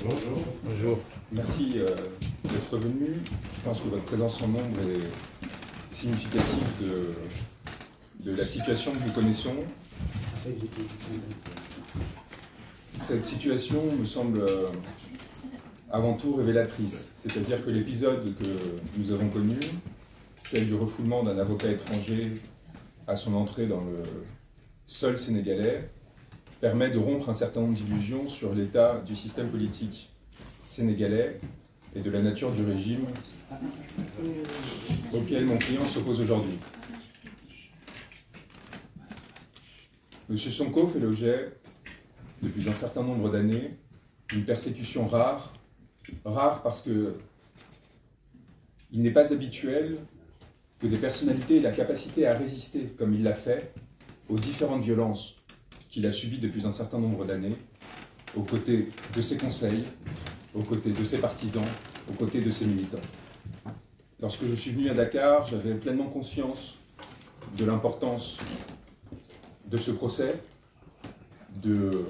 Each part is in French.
Bonjour. Bonjour. Merci d'être venu. Je pense que votre présence en nombre est significative de la situation que nous connaissons. Cette situation me semble avant tout révélatrice. C'est-à-dire que l'épisode que nous avons connu, celle du refoulement d'un avocat étranger à son entrée dans le sol sénégalais, permet de rompre un certain nombre d'illusions sur l'état du système politique sénégalais et de la nature du régime auquel mon client s'oppose aujourd'hui. M. Sonko fait l'objet, depuis un certain nombre d'années, d'une persécution rare parce que il n'est pas habituel que des personnalités aient la capacité à résister, comme il l'a fait, aux différentes violences qu'il a subies depuis un certain nombre d'années, aux côtés de ses conseils, aux côtés de ses partisans, aux côtés de ses militants. Lorsque je suis venu à Dakar, j'avais pleinement conscience de l'importance de ce procès, de,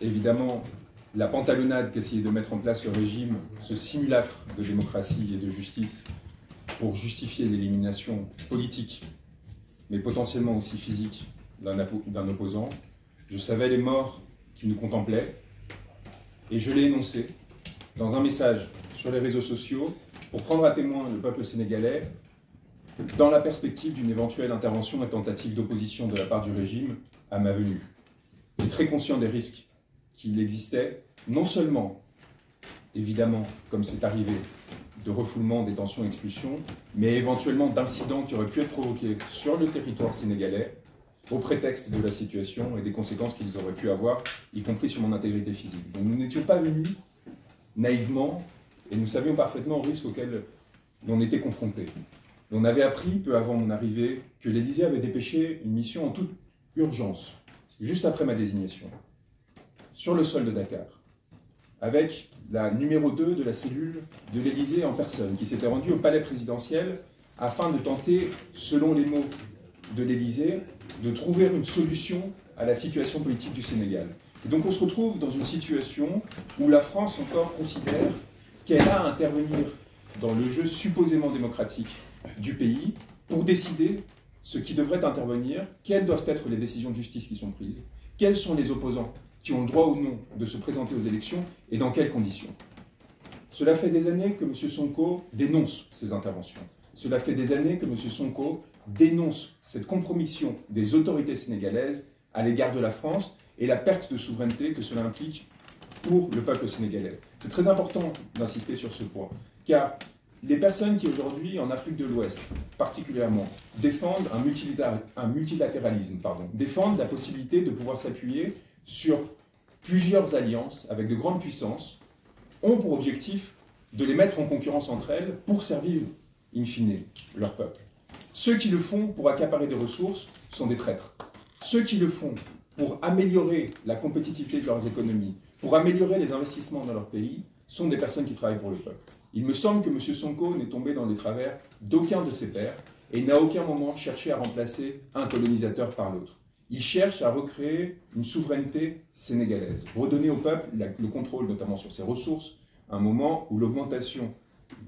évidemment, la pantalonnade qu'essayait de mettre en place le régime, ce simulacre de démocratie et de justice pour justifier l'élimination politique, mais potentiellement aussi physique, d'un opposant. Je savais les morts qui nous contemplaient et je l'ai énoncé dans un message sur les réseaux sociaux pour prendre à témoin le peuple sénégalais dans la perspective d'une éventuelle intervention et tentative d'opposition de la part du régime à ma venue. Et très conscient des risques qu'il existait, non seulement, évidemment, comme c'est arrivé, de refoulement, détention, expulsion, mais éventuellement d'incidents qui auraient pu être provoqués sur le territoire sénégalais au prétexte de la situation et des conséquences qu'ils auraient pu avoir, y compris sur mon intégrité physique. Donc nous n'étions pas venus naïvement, et nous savions parfaitement au risque auquel l'on était confronté. On avait appris, peu avant mon arrivée, que l'Élysée avait dépêché une mission en toute urgence, juste après ma désignation, sur le sol de Dakar, avec la numéro 2 de la cellule de l'Élysée en personne, qui s'était rendue au palais présidentiel afin de tenter, selon les mots de l'Élysée, de trouver une solution à la situation politique du Sénégal. Et donc on se retrouve dans une situation où la France encore considère qu'elle a à intervenir dans le jeu supposément démocratique du pays pour décider ce qui devrait intervenir, quelles doivent être les décisions de justice qui sont prises, quels sont les opposants qui ont le droit ou non de se présenter aux élections et dans quelles conditions. Cela fait des années que M. Sonko dénonce ces interventions. Cela fait des années que M. Sonko dénonce cette compromission des autorités sénégalaises à l'égard de la France et la perte de souveraineté que cela implique pour le peuple sénégalais. C'est très important d'insister sur ce point, car les personnes qui aujourd'hui, en Afrique de l'Ouest particulièrement, défendent un multilatéralisme, défendent la possibilité de pouvoir s'appuyer sur plusieurs alliances avec de grandes puissances, ont pour objectif de les mettre en concurrence entre elles pour servir, in fine, leur peuple. Ceux qui le font pour accaparer des ressources sont des traîtres. Ceux qui le font pour améliorer la compétitivité de leurs économies, pour améliorer les investissements dans leur pays, sont des personnes qui travaillent pour le peuple. Il me semble que M. Sonko n'est tombé dans les travers d'aucun de ses pairs et n'a à aucun moment cherché à remplacer un colonisateur par l'autre. Il cherche à recréer une souveraineté sénégalaise, redonner au peuple le contrôle notamment sur ses ressources, à un moment où l'augmentation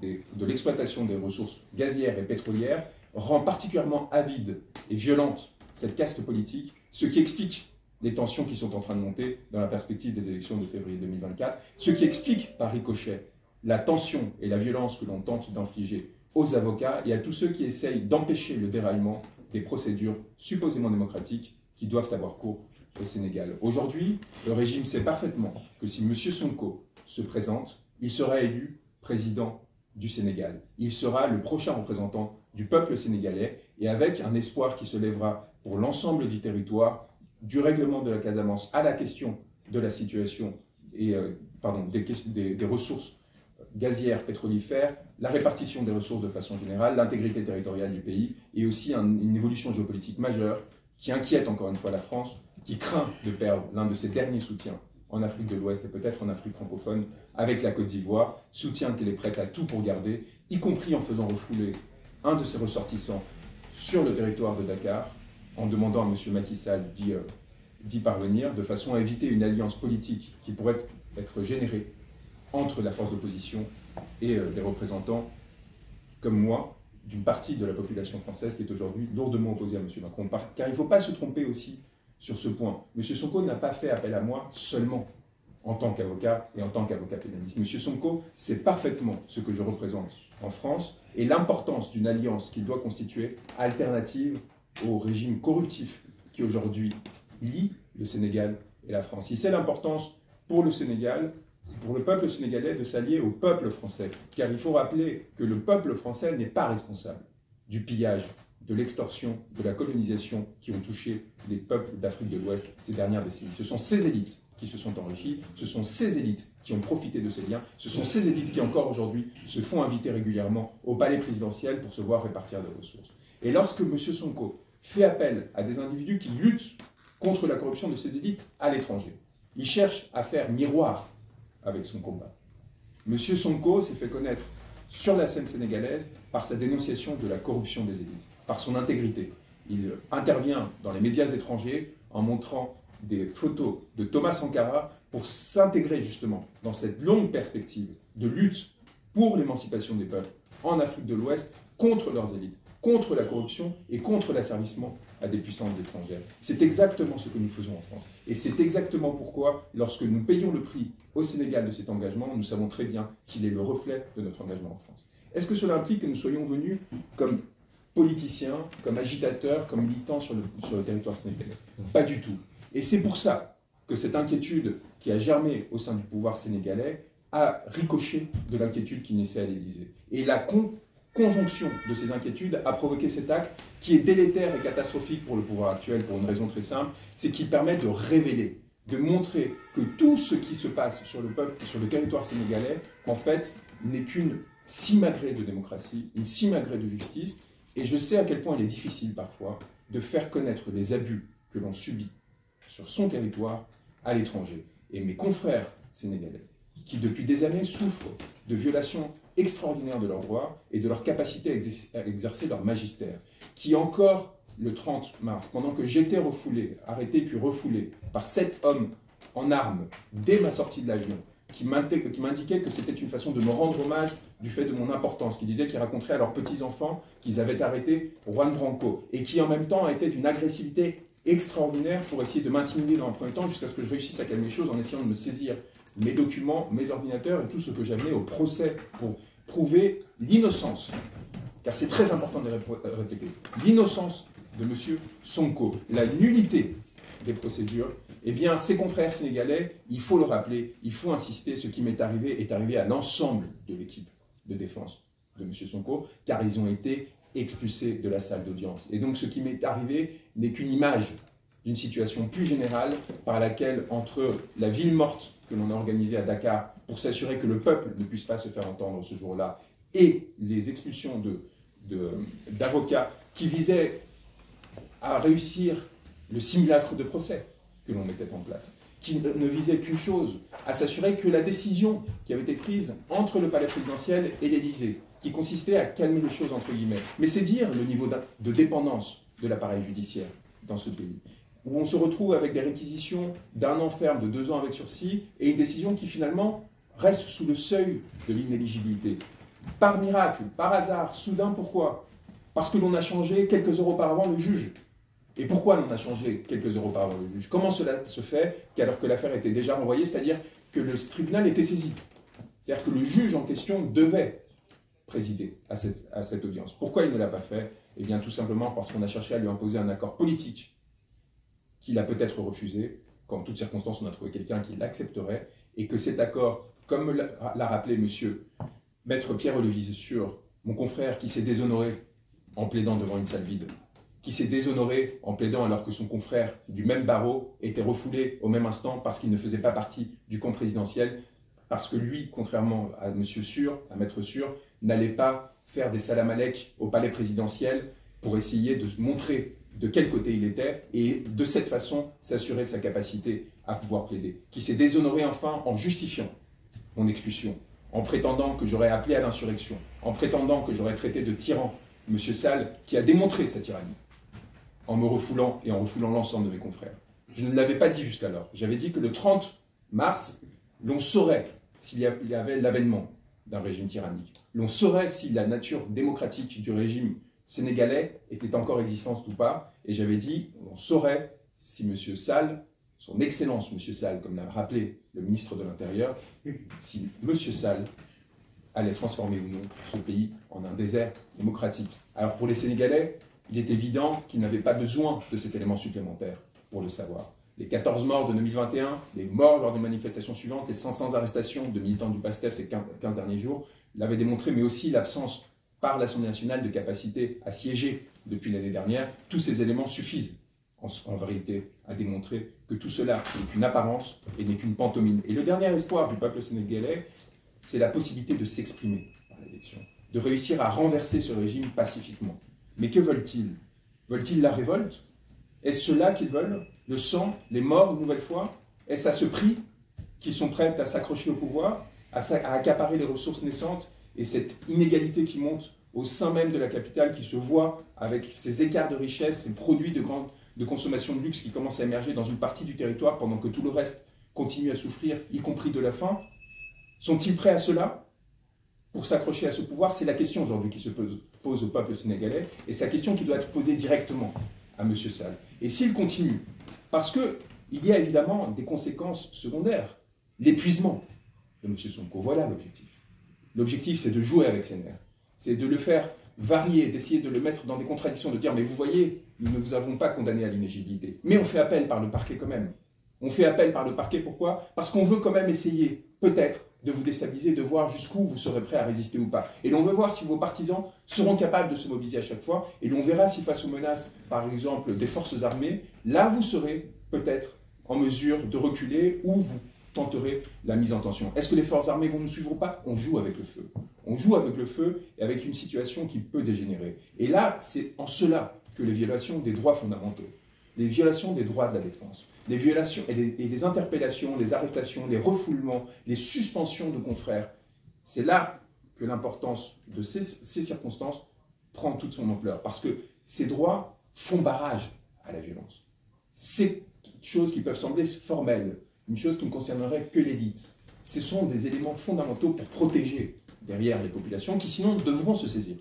de l'exploitation des ressources gazières et pétrolières rend particulièrement avide et violente cette caste politique, ce qui explique les tensions qui sont en train de monter dans la perspective des élections de février 2024, ce qui explique par ricochet la tension et la violence que l'on tente d'infliger aux avocats et à tous ceux qui essayent d'empêcher le déraillement des procédures supposément démocratiques qui doivent avoir cours au Sénégal. Aujourd'hui, le régime sait parfaitement que si M. Sonko se présente, il sera élu président du Sénégal. Il sera le prochain représentant du peuple sénégalais et avec un espoir qui se lèvera pour l'ensemble du territoire, du règlement de la Casamance à la question de la situation et des ressources gazières, pétrolifères, la répartition des ressources de façon générale, l'intégrité territoriale du pays et aussi une évolution géopolitique majeure qui inquiète encore une fois la France, qui craint de perdre l'un de ses derniers soutiens en Afrique de l'Ouest et peut-être en Afrique francophone avec la Côte d'Ivoire, soutien qu'elle est prête à tout pour garder, y compris en faisant refouler un de ses ressortissants sur le territoire de Dakar, en demandant à M. Macky Sall d'y parvenir, de façon à éviter une alliance politique qui pourrait être générée entre la force d'opposition et des représentants comme moi, d'une partie de la population française qui est aujourd'hui lourdement opposée à M. Macron. Car il ne faut pas se tromper aussi sur ce point. M. Sonko n'a pas fait appel à moi seulement en tant qu'avocat et en tant qu'avocat pénaliste. M. Sonko sait parfaitement ce que je représente en France et l'importance d'une alliance qu'il doit constituer alternative au régime corruptif qui aujourd'hui lie le Sénégal et la France. Il sait l'importance pour le Sénégal, pour le peuple sénégalais, de s'allier au peuple français. Car il faut rappeler que le peuple français n'est pas responsable du pillage, de l'extorsion, de la colonisation qui ont touché les peuples d'Afrique de l'Ouest ces dernières décennies. Ce sont ces élites qui se sont enrichies, ce sont ces élites qui ont profité de ces liens, ce sont ces élites qui encore aujourd'hui se font inviter régulièrement au palais présidentiel pour se voir répartir des ressources. Et lorsque M. Sonko fait appel à des individus qui luttent contre la corruption de ces élites à l'étranger, il cherche à faire miroir avec son combat. M. Sonko s'est fait connaître sur la scène sénégalaise par sa dénonciation de la corruption des élites, par son intégrité. Il intervient dans les médias étrangers en montrant des photos de Thomas Sankara pour s'intégrer justement dans cette longue perspective de lutte pour l'émancipation des peuples en Afrique de l'Ouest contre leurs élites, contre la corruption et contre l'asservissement à des puissances étrangères. C'est exactement ce que nous faisons en France. Et c'est exactement pourquoi, lorsque nous payons le prix au Sénégal de cet engagement, nous savons très bien qu'il est le reflet de notre engagement en France. Est-ce que cela implique que nous soyons venus comme politiciens, comme agitateurs, comme militants sur le territoire sénégalais? Pas du tout. Et c'est pour ça que cette inquiétude qui a germé au sein du pouvoir sénégalais a ricoché de l'inquiétude qui naissait à l'Élysée. Et la conjonction de ces inquiétudes a provoqué cet acte qui est délétère et catastrophique pour le pouvoir actuel pour une raison très simple, c'est qu'il permet de révéler, de montrer que tout ce qui se passe sur le territoire sénégalais, en fait, n'est qu'une simagrée de démocratie, une simagrée de justice. Et je sais à quel point il est difficile parfois de faire connaître les abus que l'on subit sur son territoire à l'étranger. Et mes confrères sénégalais, qui depuis des années souffrent de violations extraordinaires de leurs droits et de leur capacité à exercer leur magistère, qui encore le 30 mars, pendant que j'étais refoulé, arrêté puis refoulé par 7 hommes en armes dès ma sortie de l'avion, qui m'indiquaient que c'était une façon de me rendre hommage du fait de mon importance, qui disaient qu'ils raconteraient à leurs petits-enfants qu'ils avaient arrêté Juan Branco, et qui en même temps étaient d'une agressivité extraordinaire pour essayer de m'intimider dans un premier temps jusqu'à ce que je réussisse à calmer les choses en essayant de me saisir mes documents, mes ordinateurs et tout ce que j'amenais au procès pour prouver l'innocence, car c'est très important de répéter, l'innocence de M. Sonko, la nullité des procédures. Eh bien, ses confrères sénégalais, il faut le rappeler, il faut insister, ce qui m'est arrivé à l'ensemble de l'équipe de défense de M. Sonko, car ils ont été expulsés de la salle d'audience. Et donc, ce qui m'est arrivé n'est qu'une image d'une situation plus générale par laquelle, entre la ville morte que l'on a organisée à Dakar pour s'assurer que le peuple ne puisse pas se faire entendre ce jour-là, et les expulsions d'avocats qui visaient à réussir le simulacre de procès que l'on mettait en place, qui ne visait qu'une chose, à s'assurer que la décision qui avait été prise entre le palais présidentiel et l'Élysée, qui consistait à calmer les choses entre guillemets, mais c'est dire le niveau de dépendance de l'appareil judiciaire dans ce pays, où on se retrouve avec des réquisitions d'1 an ferme, de 2 ans avec sursis, et une décision qui finalement reste sous le seuil de l'inéligibilité. Par miracle, par hasard, soudain, pourquoi? Parce que l'on a changé quelques heures auparavant le juge. Et pourquoi l'on a changé quelques heures auparavant le juge? Comment cela se fait qu'alors que l'affaire était déjà renvoyée, c'est-à-dire que le tribunal était saisi? C'est-à-dire que le juge en question devait présider à cette audience. Pourquoi il ne l'a pas fait? Eh bien tout simplement parce qu'on a cherché à lui imposer un accord politique qu'il a peut-être refusé, qu'en toutes circonstances on a trouvé quelqu'un qui l'accepterait, et que cet accord, comme l'a rappelé Maître Pierre-Olivier Sur, mon confrère qui s'est déshonoré en plaidant devant une salle vide, qui s'est déshonoré en plaidant alors que son confrère du même barreau était refoulé au même instant parce qu'il ne faisait pas partie du camp présidentiel, parce que lui, contrairement à Monsieur Sur, à Maître Sur, n'allait pas faire des salam-alek au palais présidentiel pour essayer de montrer de quel côté il était et de cette façon s'assurer sa capacité à pouvoir plaider, qui s'est déshonoré enfin en justifiant mon expulsion, en prétendant que j'aurais appelé à l'insurrection, en prétendant que j'aurais traité de tyran M. Sall, qui a démontré sa tyrannie, en me refoulant et en refoulant l'ensemble de mes confrères. Je ne l'avais pas dit jusqu'alors. J'avais dit que le 30 mars, l'on saurait s'il y avait l'avènement d'un régime tyrannique. L'on saurait si la nature démocratique du régime sénégalais était encore existante ou pas. Et j'avais dit, on saurait si M. Sall, son Excellence M. Sall, comme l'a rappelé le ministre de l'Intérieur, si M. Sall allait transformer ou non ce pays en un désert démocratique. Alors pour les Sénégalais, il est évident qu'ils n'avaient pas besoin de cet élément supplémentaire pour le savoir. Les 14 morts de 2021, les morts lors des manifestations suivantes, les 500 arrestations de militants du PASTEF ces 15 derniers jours l'avaient démontré, mais aussi l'absence par l'Assemblée nationale de capacité à siéger depuis l'année dernière. Tous ces éléments suffisent en vérité à démontrer que tout cela n'est qu'une apparence et n'est qu'une pantomime. Et le dernier espoir du peuple sénégalais, c'est la possibilité de s'exprimer par l'élection, de réussir à renverser ce régime pacifiquement. Mais que veulent-ils? Veulent-ils la révolte? Est-ce cela qu'ils veulent? Le sang, les morts une nouvelle fois? Est-ce à ce prix qu'ils sont prêts à s'accrocher au pouvoir, à accaparer les ressources naissantes et cette inégalité qui monte au sein même de la capitale, qui se voit avec ces écarts de richesse, ces produits de consommation de luxe qui commencent à émerger dans une partie du territoire pendant que tout le reste continue à souffrir, y compris de la faim? Sont-ils prêts à cela pour s'accrocher à ce pouvoir? C'est la question aujourd'hui qui se pose au peuple sénégalais, et c'est la question qui doit être posée directement à M. Sall. Et s'il continue, parce qu'il y a évidemment des conséquences secondaires, l'épuisement de M. Sonko, voilà l'objectif. L'objectif, c'est de jouer avec ses nerfs, c'est de le faire varier, d'essayer de le mettre dans des contradictions, de dire « mais vous voyez, nous ne vous avons pas condamné à l'inéligibilité, mais on fait appel par le parquet quand même ». On fait appel par le parquet, pourquoi? Parce qu'on veut quand même essayer, peut-être, de vous déstabiliser, de voir jusqu'où vous serez prêt à résister ou pas. Et l'on veut voir si vos partisans seront capables de se mobiliser à chaque fois, et l'on verra si face aux menaces, par exemple, des forces armées, là vous serez peut-être en mesure de reculer ou vous tenterez la mise en tension. Est-ce que les forces armées vont nous suivre ou pas? On joue avec le feu. On joue avec le feu et avec une situation qui peut dégénérer. Et là, c'est en cela que les violations des droits fondamentaux, les violations des droits de la défense, les violations et les interpellations, les arrestations, les refoulements, les suspensions de confrères, c'est là que l'importance de ces circonstances prend toute son ampleur. Parce que ces droits font barrage à la violence. C'est choses qui peuvent sembler formelles, une chose qui ne concernerait que l'élite. Ce sont des éléments fondamentaux pour protéger derrière les populations qui sinon devront se saisir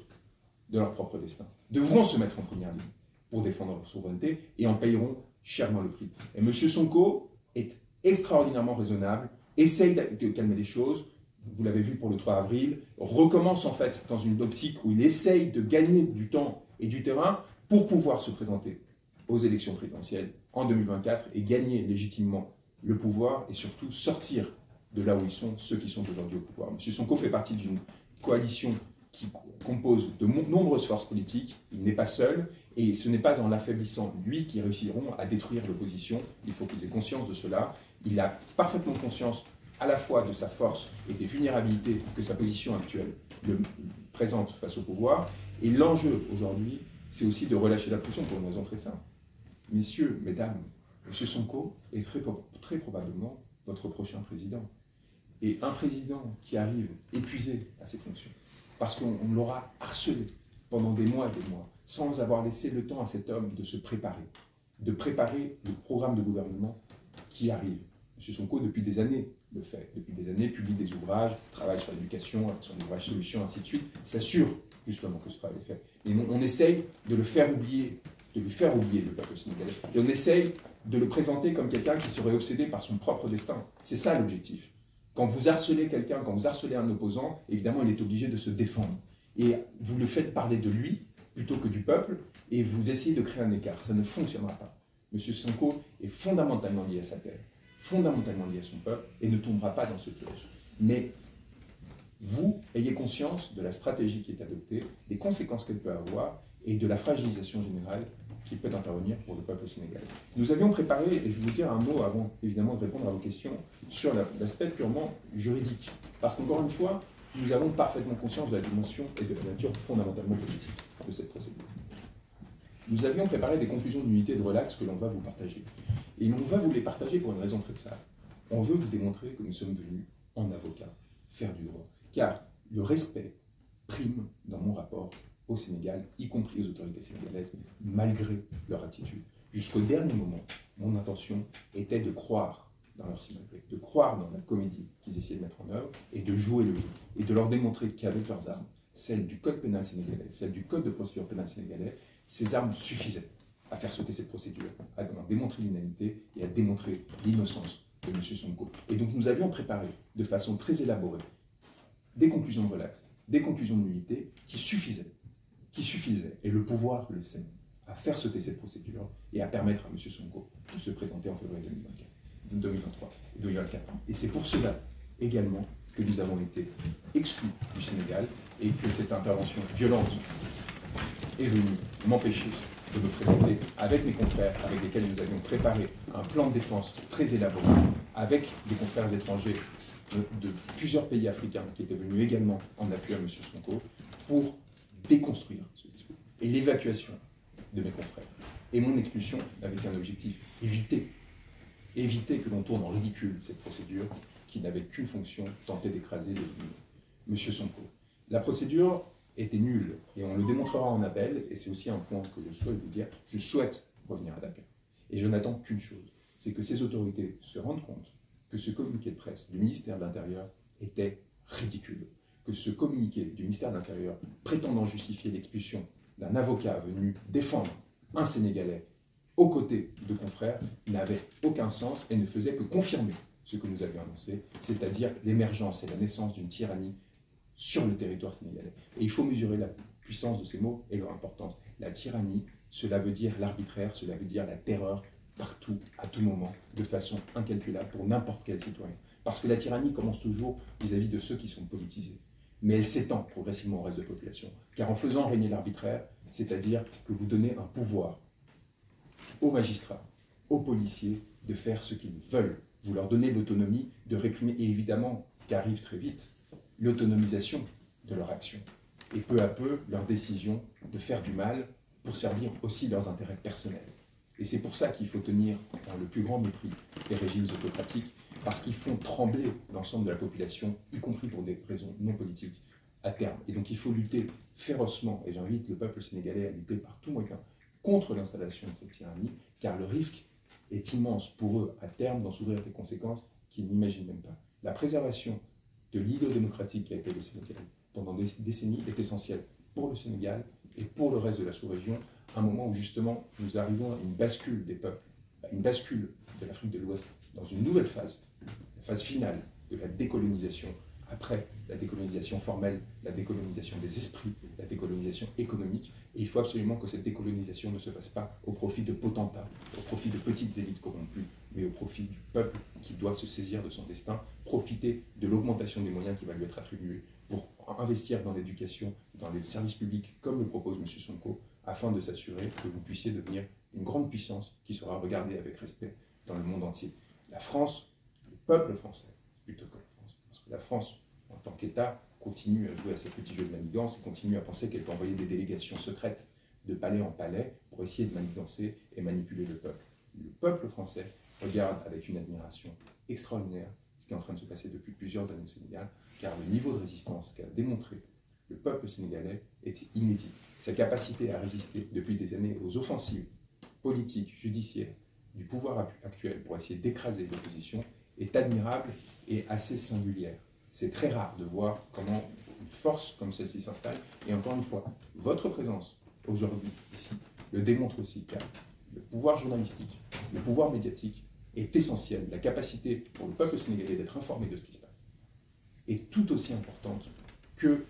de leur propre destin, devront se mettre en première ligne pour défendre leur souveraineté et en payeront chèrement le prix. Et M. Sonko est extraordinairement raisonnable, essaye de calmer les choses, vous l'avez vu pour le 3 avril, recommence en fait dans une optique où il essaye de gagner du temps et du terrain pour pouvoir se présenter aux élections présidentielles en 2024 et gagner légitimement le pouvoir et surtout sortir de là où ils sont, ceux qui sont aujourd'hui au pouvoir. M. Sonko fait partie d'une coalition qui compose de nombreuses forces politiques, il n'est pas seul, et ce n'est pas en l'affaiblissant, lui, qu'ils réussiront à détruire l'opposition. Il faut qu'ils aient conscience de cela. Il a parfaitement conscience à la fois de sa force et des vulnérabilités que sa position actuelle le présente face au pouvoir. Et l'enjeu aujourd'hui, c'est aussi de relâcher la pression pour une raison très simple. Messieurs, mesdames, M. Sonko est très probablement votre prochain président. Et un président qui arrive épuisé à ses fonctions, parce qu'on l'aura harcelé pendant des mois, sans avoir laissé le temps à cet homme de se préparer, de préparer le programme de gouvernement qui arrive. M. Sonko, depuis des années, le fait. Depuis des années, publie des ouvrages, travaille sur l'éducation, sur les vraies solutions, ainsi de suite, s'assure justement que ce travail est fait. Et on essaye de le faire oublier, de lui faire oublier le peuple sénégalais. Et on essaye de le présenter comme quelqu'un qui serait obsédé par son propre destin. C'est ça l'objectif. Quand vous harcelez quelqu'un, quand vous harcelez un opposant, évidemment, il est obligé de se défendre. Et vous le faites parler de lui plutôt que du peuple, et vous essayez de créer un écart. Ça ne fonctionnera pas. M. Sonko est fondamentalement lié à sa terre, fondamentalement lié à son peuple, et ne tombera pas dans ce piège. Mais vous ayez conscience de la stratégie qui est adoptée, des conséquences qu'elle peut avoir, et de la fragilisation générale qui peut intervenir pour le peuple sénégalais. Nous avions préparé, et je vais vous dire un mot avant évidemment de répondre à vos questions, sur l'aspect purement juridique. Parce qu'encore une fois, nous avons parfaitement conscience de la dimension et de la nature fondamentalement politique de cette procédure. Nous avions préparé des conclusions d'unité et de relax que l'on va vous partager. Et on va vous les partager pour une raison très simple. On veut vous démontrer que nous sommes venus en avocat faire du droit. Car le respect prime dans mon rapport au Sénégal, y compris aux autorités sénégalaises, malgré leur attitude. Jusqu'au dernier moment, mon intention était de croire dans leur symétrie, de croire dans la comédie qui qu'ils essayaient de mettre en œuvre et de jouer le jeu et de leur démontrer qu'avec leurs armes, celles du code pénal sénégalais, celles du code de procédure pénale sénégalais, ces armes suffisaient à faire sauter cette procédure, à démontrer l'inanité et à démontrer l'innocence de M. Sonko. Et donc nous avions préparé de façon très élaborée des conclusions de relax, des conclusions de nullité qui suffisaient, et le pouvoir le sait, à faire sauter cette procédure et à permettre à M. Sonko de se présenter en février 2023 et 2024. Et c'est pour cela également que nous avons été exclus du Sénégal et que cette intervention violente est venue m'empêcher de me présenter avec mes confrères avec lesquels nous avions préparé un plan de défense très élaboré, avec des confrères étrangers de plusieurs pays africains qui étaient venus également en appui à M. Sonko pour déconstruire ce discours et l'évacuation de mes confrères. Et mon expulsion avec un objectif, éviter que l'on tourne en ridicule cette procédure qui n'avait qu'une fonction, tenter d'écraser M. Sonko. La procédure était nulle et on le démontrera en appel, et c'est aussi un point que je souhaite vous dire, je souhaite revenir à Dakar. Et je n'attends qu'une chose, c'est que ces autorités se rendent compte que ce communiqué de presse du ministère de l'Intérieur était ridicule, que ce communiqué du ministère de l'Intérieur prétendant justifier l'expulsion d'un avocat venu défendre un Sénégalais aux côtés de confrères n'avait aucun sens et ne faisait que confirmer ce que nous avions annoncé, c'est-à-dire l'émergence et la naissance d'une tyrannie sur le territoire sénégalais. Et il faut mesurer la puissance de ces mots et leur importance. La tyrannie, cela veut dire l'arbitraire, cela veut dire la terreur partout, à tout moment, de façon incalculable pour n'importe quel citoyen. Parce que la tyrannie commence toujours vis-à-vis de ceux qui sont politisés. Mais elle s'étend progressivement au reste de la population. Car en faisant régner l'arbitraire, c'est-à-dire que vous donnez un pouvoir aux magistrats, aux policiers, de faire ce qu'ils veulent. Vous leur donnez l'autonomie de réprimer, et évidemment, qu'arrive très vite, l'autonomisation de leur action. Et peu à peu, leur décision de faire du mal pour servir aussi leurs intérêts personnels. Et c'est pour ça qu'il faut tenir dans le plus grand mépris les régimes autocratiques, parce qu'ils font trembler l'ensemble de la population, y compris pour des raisons non politiques, à terme. Et donc il faut lutter férocement, et j'invite le peuple sénégalais à lutter par tous moyens contre l'installation de cette tyrannie, car le risque est immense pour eux, à terme, d'en souffrir des conséquences qu'ils n'imaginent même pas. La préservation de l'idéal démocratique qui a été le Sénégal pendant des décennies est essentielle pour le Sénégal et pour le reste de la sous-région, à un moment où justement nous arrivons à une bascule des peuples, à une bascule de l'Afrique de l'Ouest dans une nouvelle phase, la phase finale de la décolonisation, après la décolonisation formelle, la décolonisation des esprits, la décolonisation économique. Et il faut absolument que cette décolonisation ne se fasse pas au profit de potentats, au profit de petites élites corrompues, mais au profit du peuple qui doit se saisir de son destin, profiter de l'augmentation des moyens qui va lui être attribuée pour investir dans l'éducation, dans les services publics, comme le propose M. Sonko, afin de s'assurer que vous puissiez devenir une grande puissance qui sera regardée avec respect dans le monde entier. La France, le peuple français, plutôt que la France, parce que la France, en tant qu'État, continue à jouer à ses petits jeux de manigance et continue à penser qu'elle peut envoyer des délégations secrètes de palais en palais pour essayer de manigancer et manipuler le peuple. Le peuple français regarde avec une admiration extraordinaire ce qui est en train de se passer depuis plusieurs années au Sénégal, car le niveau de résistance qu'a démontré le peuple sénégalais est inédit. Sa capacité à résister depuis des années aux offensives politiques, judiciaires, du pouvoir actuel pour essayer d'écraser l'opposition est admirable et assez singulière. C'est très rare de voir comment une force comme celle-ci s'installe. Et encore une fois, votre présence aujourd'hui ici le démontre aussi, car le pouvoir journalistique, le pouvoir médiatique est essentiel. La capacité pour le peuple sénégalais d'être informé de ce qui se passe est tout aussi importante que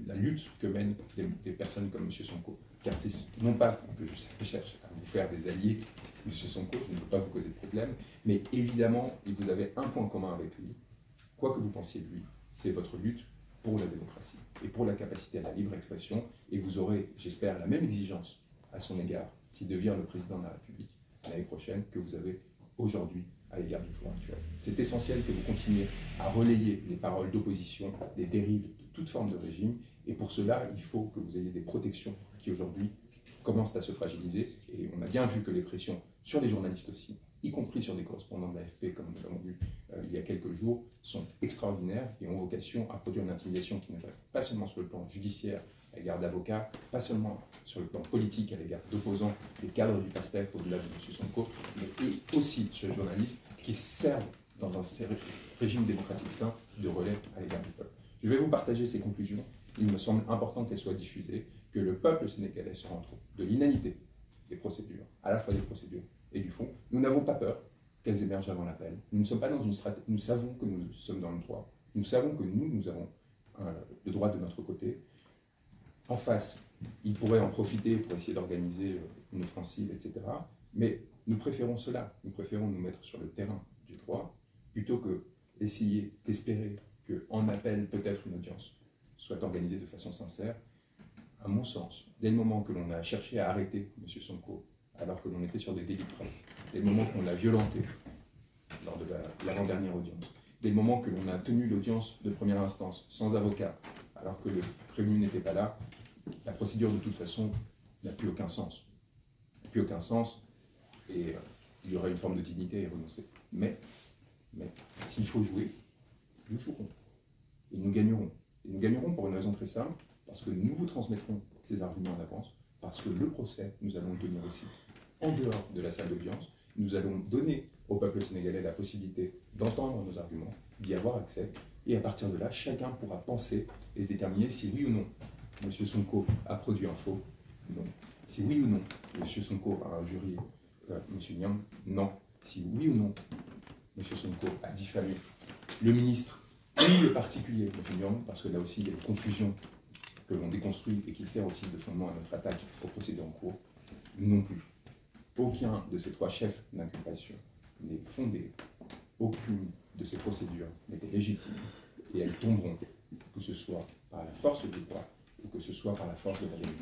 la lutte que mènent des personnes comme M. Sonko. Car c'est non pas que je cherche à vous faire des alliés, M. Sonko, je ne veux pas vous causer de problème, mais évidemment, vous avez un point commun avec lui. Quoi que vous pensiez de lui, c'est votre lutte pour la démocratie et pour la capacité à la libre expression. Et vous aurez, j'espère, la même exigence à son égard s'il devient le président de la République l'année prochaine que vous avez aujourd'hui à l'égard du pouvoir actuel. C'est essentiel que vous continuiez à relayer les paroles d'opposition, les dérives de toute forme de régime. Et pour cela, il faut que vous ayez des protections qui aujourd'hui commencent à se fragiliser. Et on a bien vu que les pressions sur les journalistes aussi, y compris sur des correspondants de l'AFP, comme nous l'avons vu il y a quelques jours, sont extraordinaires et ont vocation à produire une intimidation qui ne va pas seulement sur le plan judiciaire à l'égard d'avocats, pas seulement sur le plan politique à l'égard d'opposants, des cadres du PASTEF au-delà de M. Sonko, mais aussi sur les journalistes qui servent dans un régime démocratique sain, de relais à l'égard du peuple. Je vais vous partager ces conclusions. Il me semble important qu'elles soient diffusées, que le peuple sénégalais se rende compte de l'inanité des procédures, à la fois des procédures et du fond. Nous n'avons pas peur qu'elles émergent avant l'appel. Nous ne sommes pas dans une stratégie. Nous savons que nous sommes dans le droit. Nous savons que nous avons le droit de notre côté. En face, ils pourraient en profiter pour essayer d'organiser une offensive, etc. Mais nous préférons cela. Nous préférons nous mettre sur le terrain du droit plutôt que essayer d'espérer qu'en appel, peut-être une audience soit organisée de façon sincère. À mon sens, dès le moment que l'on a cherché à arrêter M. Sonko, alors que l'on était sur des délits de presse, dès le moment qu'on l'a violenté lors de l'avant-dernière audience, dès le moment que l'on a tenu l'audience de première instance sans avocat, alors que le prévenu n'était pas là, la procédure de toute façon n'a plus aucun sens. N'a plus aucun sens et il y aurait une forme de dignité à y renoncer. Mais s'il faut jouer, nous jouerons et nous gagnerons. Et nous gagnerons pour une raison très simple, parce que nous vous transmettrons ces arguments en avance, parce que le procès, nous allons le tenir aussi en dehors de la salle d'audience. Nous allons donner au peuple sénégalais la possibilité d'entendre nos arguments, d'y avoir accès, et à partir de là, chacun pourra penser et se déterminer si oui ou non M. Sonko a produit un faux, non. Si oui ou non M. Sonko a injurié M. Niang, non. Si oui ou non M. Sonko a diffamé le ministre et le particulier M. Niang, parce que là aussi il y a une confusion que l'on déconstruit et qui sert aussi de fondement à notre attaque au procédé en cours, non plus. Aucun de ces trois chefs d'inculpation n'est fondé, aucune de ces procédures n'était légitime, et elles tomberont, que ce soit par la force du droit ou que ce soit par la force de la vérité.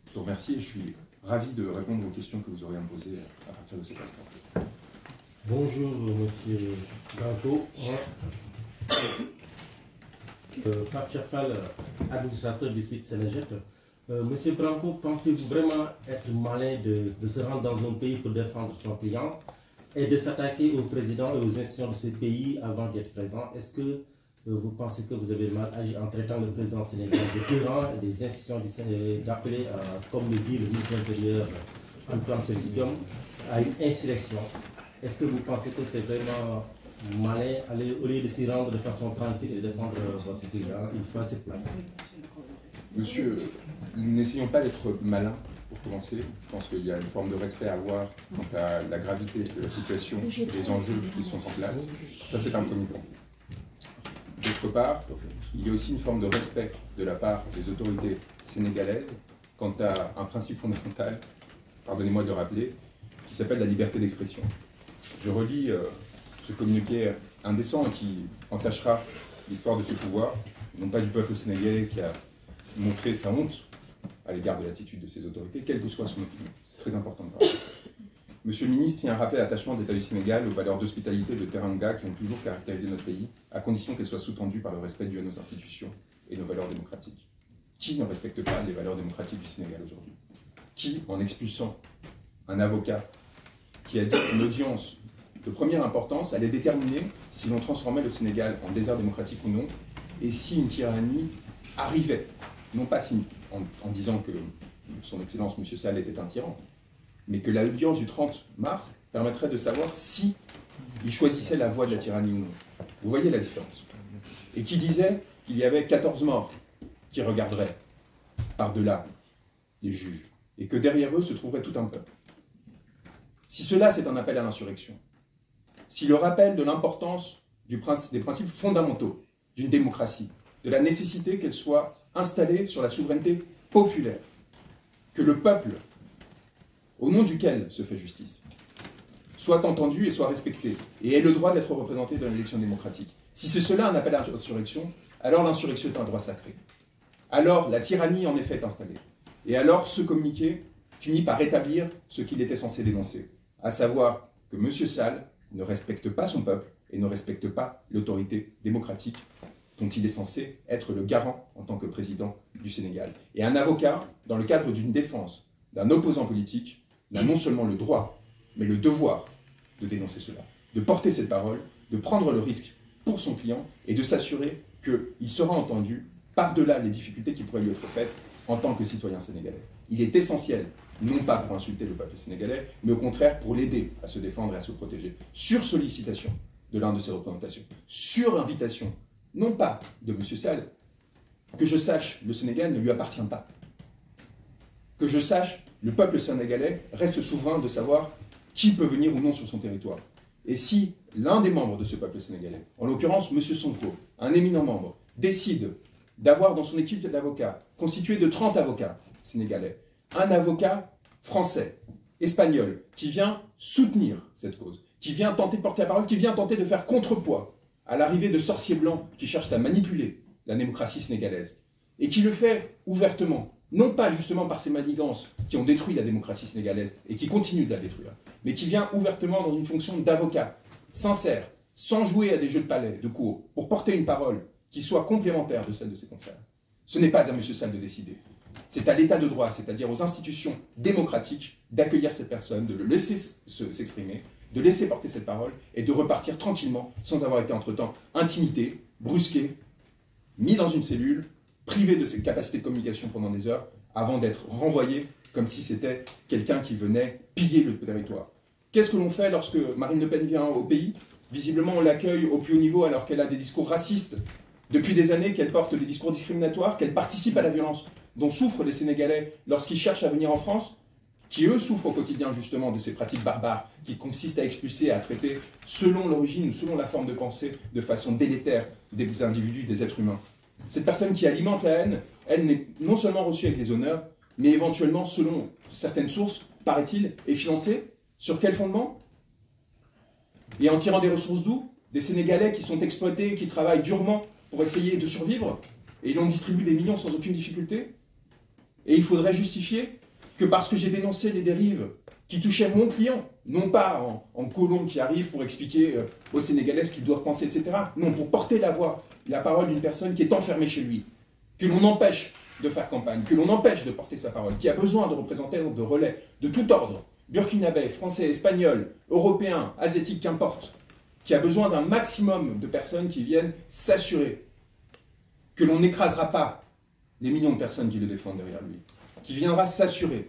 Je vous remercie et je suis ravi de répondre aux questions que vous aurez à me poser à partir de cet instant. Bonjour, monsieur Branco. Pape Chafal, administrateur du site Sénégette. Monsieur Branco, pensez-vous vraiment être malin de se rendre dans un pays pour défendre son client et de s'attaquer au président et aux institutions de ce pays avant d'être présent? Est-ce que vous pensez que vous avez mal agi en traitant le président sénégalais de tyran et des institutions du Sénégal d'appeler, comme le dit le ministre de l'Intérieur Antoine Félix Diome, à une insurrection? Est-ce que vous pensez que c'est vraiment malin, au lieu de s'y rendre de façon tranquille et de défendre votre client, il faut se placer? Monsieur, nous n'essayons pas d'être malins pour commencer. Je pense qu'il y a une forme de respect à avoir quant à la gravité de la situation et des enjeux qui sont en place. Ça, c'est un premier point. D'autre part, il y a aussi une forme de respect de la part des autorités sénégalaises quant à un principe fondamental, pardonnez-moi de le rappeler, qui s'appelle la liberté d'expression. Je relis ce communiqué indécent qui entachera l'histoire de ce pouvoir, non pas du peuple sénégalais qui a montré sa honte à l'égard de l'attitude de ses autorités, quelle que soit son opinion. C'est très important de parler. Monsieur le ministre tient à rappeler l'attachement de l'État du Sénégal aux valeurs d'hospitalité et de teranga qui ont toujours caractérisé notre pays, à condition qu'elles soient sous-tendues par le respect dû à nos institutions et nos valeurs démocratiques. Qui ne respecte pas les valeurs démocratiques du Sénégal aujourd'hui? Qui, en expulsant un avocat qui a dit qu'une audience de première importance allait déterminer si l'on transformait le Sénégal en désert démocratique ou non, et si une tyrannie arrivait, non pas en disant que son Excellence M. Sall était un tyran, mais que l'audience du 30 mars permettrait de savoir si il choisissait la voie de la tyrannie ou non. Vous voyez la différence. Et qui disait qu'il y avait 14 morts qui regarderaient par-delà les juges, et que derrière eux se trouverait tout un peuple. Si cela, c'est un appel à l'insurrection, si le rappel de l'importance des principes fondamentaux d'une démocratie, de la nécessité qu'elle soit installée sur la souveraineté populaire, que le peuple, au nom duquel se fait justice, soit entendu et soit respecté, et ait le droit d'être représenté dans l'élection démocratique. Si c'est cela un appel à l'insurrection, alors l'insurrection est un droit sacré. Alors la tyrannie en effet est installée. Et alors ce communiqué finit par établir ce qu'il était censé dénoncer, à savoir que M. Sall ne respecte pas son peuple et ne respecte pas l'autorité démocratique dont il est censé être le garant en tant que président du Sénégal. Et un avocat, dans le cadre d'une défense d'un opposant politique, n'a non seulement le droit, mais le devoir de dénoncer cela, de porter cette parole, de prendre le risque pour son client et de s'assurer qu'il sera entendu par-delà les difficultés qui pourraient lui être faites en tant que citoyen sénégalais. Il est essentiel, non pas pour insulter le peuple sénégalais, mais au contraire pour l'aider à se défendre et à se protéger, sur sollicitation de l'un de ses représentations, sur invitation, non pas de M. Sall, que je sache, le Sénégal ne lui appartient pas. Que je sache, le peuple sénégalais reste souverain de savoir qui peut venir ou non sur son territoire. Et si l'un des membres de ce peuple sénégalais, en l'occurrence M. Sonko, un éminent membre, décide d'avoir dans son équipe d'avocats, constituée de 30 avocats sénégalais, un avocat français, espagnol, qui vient soutenir cette cause, qui vient tenter de porter la parole, qui vient tenter de faire contrepoids à l'arrivée de sorciers blancs qui cherchent à manipuler la démocratie sénégalaise, et qui le fait ouvertement, non pas justement par ces manigances qui ont détruit la démocratie sénégalaise et qui continuent de la détruire, mais qui vient ouvertement dans une fonction d'avocat, sincère, sans jouer à des jeux de palais, de cour, pour porter une parole qui soit complémentaire de celle de ses confrères. Ce n'est pas à M. Sall de décider. C'est à l'État de droit, c'est-à-dire aux institutions démocratiques, d'accueillir cette personne, de le laisser s'exprimer, de laisser porter cette parole et de repartir tranquillement sans avoir été entre-temps intimidé, brusqué, mis dans une cellule, privé de ses capacités de communication pendant des heures, avant d'être renvoyé comme si c'était quelqu'un qui venait piller le territoire. Qu'est-ce que l'on fait lorsque Marine Le Pen vient au pays? Visiblement, on l'accueille au plus haut niveau alors qu'elle a des discours racistes. Depuis des années qu'elle porte des discours discriminatoires, qu'elle participe à la violence dont souffrent les Sénégalais lorsqu'ils cherchent à venir en France, qui eux souffrent au quotidien justement de ces pratiques barbares qui consistent à expulser, à traiter selon l'origine ou selon la forme de pensée de façon délétère des individus, des êtres humains. Cette personne qui alimente la haine, elle n'est non seulement reçue avec des honneurs, mais éventuellement, selon certaines sources, paraît-il, est financée. Sur quel fondement? Et en tirant des ressources d'où? Des Sénégalais qui sont exploités, qui travaillent durement pour essayer de survivre, et l'on distribue des millions sans aucune difficulté. Et il faudrait justifier que parce que j'ai dénoncé les dérives qui touchaient mon client, non pas en colon qui arrive pour expliquer aux Sénégalais ce qu'ils doivent penser, etc. Non, pour porter la voix, la parole d'une personne qui est enfermée chez lui, que l'on empêche de faire campagne, que l'on empêche de porter sa parole, qui a besoin de représentants de relais de tout ordre, burkinabé, français, espagnol, européen, asiatique, qu'importe, qui a besoin d'un maximum de personnes qui viennent s'assurer que l'on n'écrasera pas les millions de personnes qui le défendent derrière lui, qui viendra s'assurer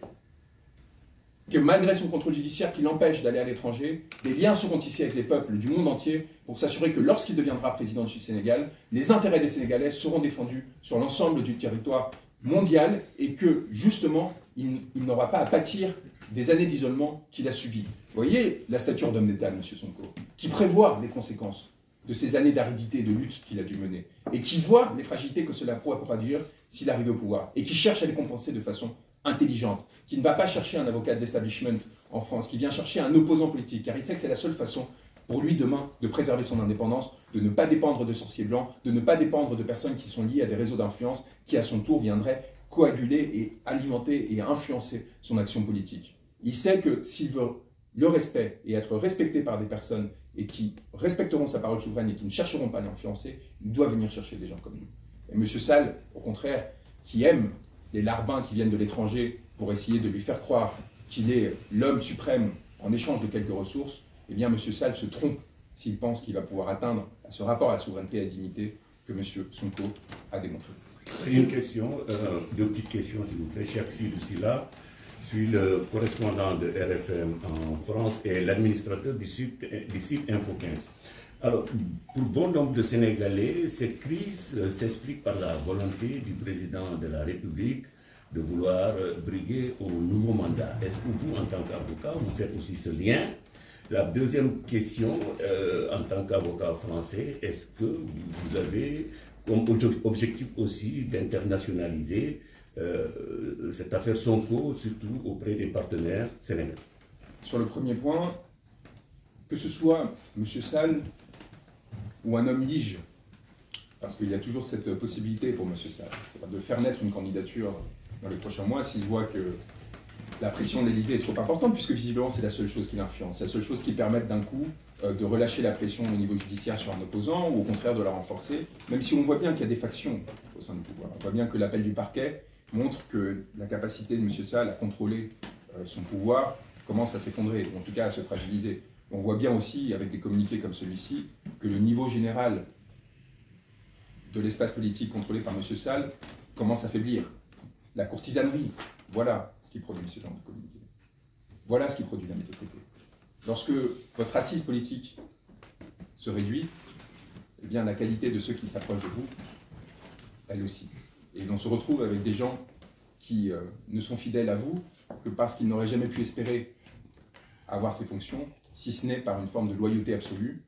que malgré son contrôle judiciaire qui l'empêche d'aller à l'étranger, des liens seront tissés avec les peuples du monde entier pour s'assurer que lorsqu'il deviendra président du Sénégal, les intérêts des Sénégalais seront défendus sur l'ensemble du territoire mondial et que, justement, il n'aura pas à pâtir des années d'isolement qu'il a subies. Vous voyez la stature d'homme d'État, M. Sonko, qui prévoit les conséquences de ces années d'aridité et de lutte qu'il a dû mener, et qui voit les fragilités que cela pourra produire s'il arrive au pouvoir, et qui cherche à les compenser de façon intelligente, qui ne va pas chercher un avocat de l'establishment en France, qui vient chercher un opposant politique, car il sait que c'est la seule façon pour lui demain de préserver son indépendance, de ne pas dépendre de sorciers blancs, de ne pas dépendre de personnes qui sont liées à des réseaux d'influence qui à son tour viendraient coaguler et alimenter et influencer son action politique. Il sait que s'il veut le respect et être respecté par des personnes et qui respecteront sa parole souveraine et qui ne chercheront pas à l'influencer, il doit venir chercher des gens comme nous. Et M. Sall, au contraire, qui aime les larbins qui viennent de l'étranger pour essayer de lui faire croire qu'il est l'homme suprême en échange de quelques ressources, eh bien M. Sall se trompe s'il pense qu'il va pouvoir atteindre ce rapport à la souveraineté et à la dignité que M. Sonko a démontré. Une question, deux petites questions s'il vous plaît. Cheikh Sidou Sylla, je suis le correspondant de RFM en France et l'administrateur du site Info 15. Alors, pour bon nombre de Sénégalais, cette crise s'explique par la volonté du président de la République de vouloir briguer au nouveau mandat. Est-ce que vous, en tant qu'avocat, vous faites aussi ce lien? La deuxième question, en tant qu'avocat français, est-ce que vous avez comme objectif aussi d'internationaliser cette affaire Sonko, surtout auprès des partenaires sénégalais? Sur le premier point, que ce soit M. Sall ou un homme lige, parce qu'il y a toujours cette possibilité pour M. Sall, c'est-à-dire de faire naître une candidature dans les prochains mois s'il voit que la pression de l'Élysée est trop importante, puisque visiblement c'est la seule chose qui l'influence, c'est la seule chose qui permette d'un coup de relâcher la pression au niveau judiciaire sur un opposant, ou au contraire de la renforcer, même si on voit bien qu'il y a des factions au sein du pouvoir. On voit bien que l'appel du parquet montre que la capacité de M. Sall à contrôler son pouvoir commence à s'effondrer, ou en tout cas à se fragiliser. On voit bien aussi, avec des communiqués comme celui-ci, que le niveau général de l'espace politique contrôlé par M. Sall commence à faiblir. La courtisanerie, voilà ce qui produit ce genre de communiqué. Voilà ce qui produit la médiocrité. Lorsque votre assise politique se réduit, eh bien la qualité de ceux qui s'approchent de vous, elle aussi. Et on se retrouve avec des gens qui ne sont fidèles à vous que parce qu'ils n'auraient jamais pu espérer avoir ces fonctions, si ce n'est par une forme de loyauté absolue,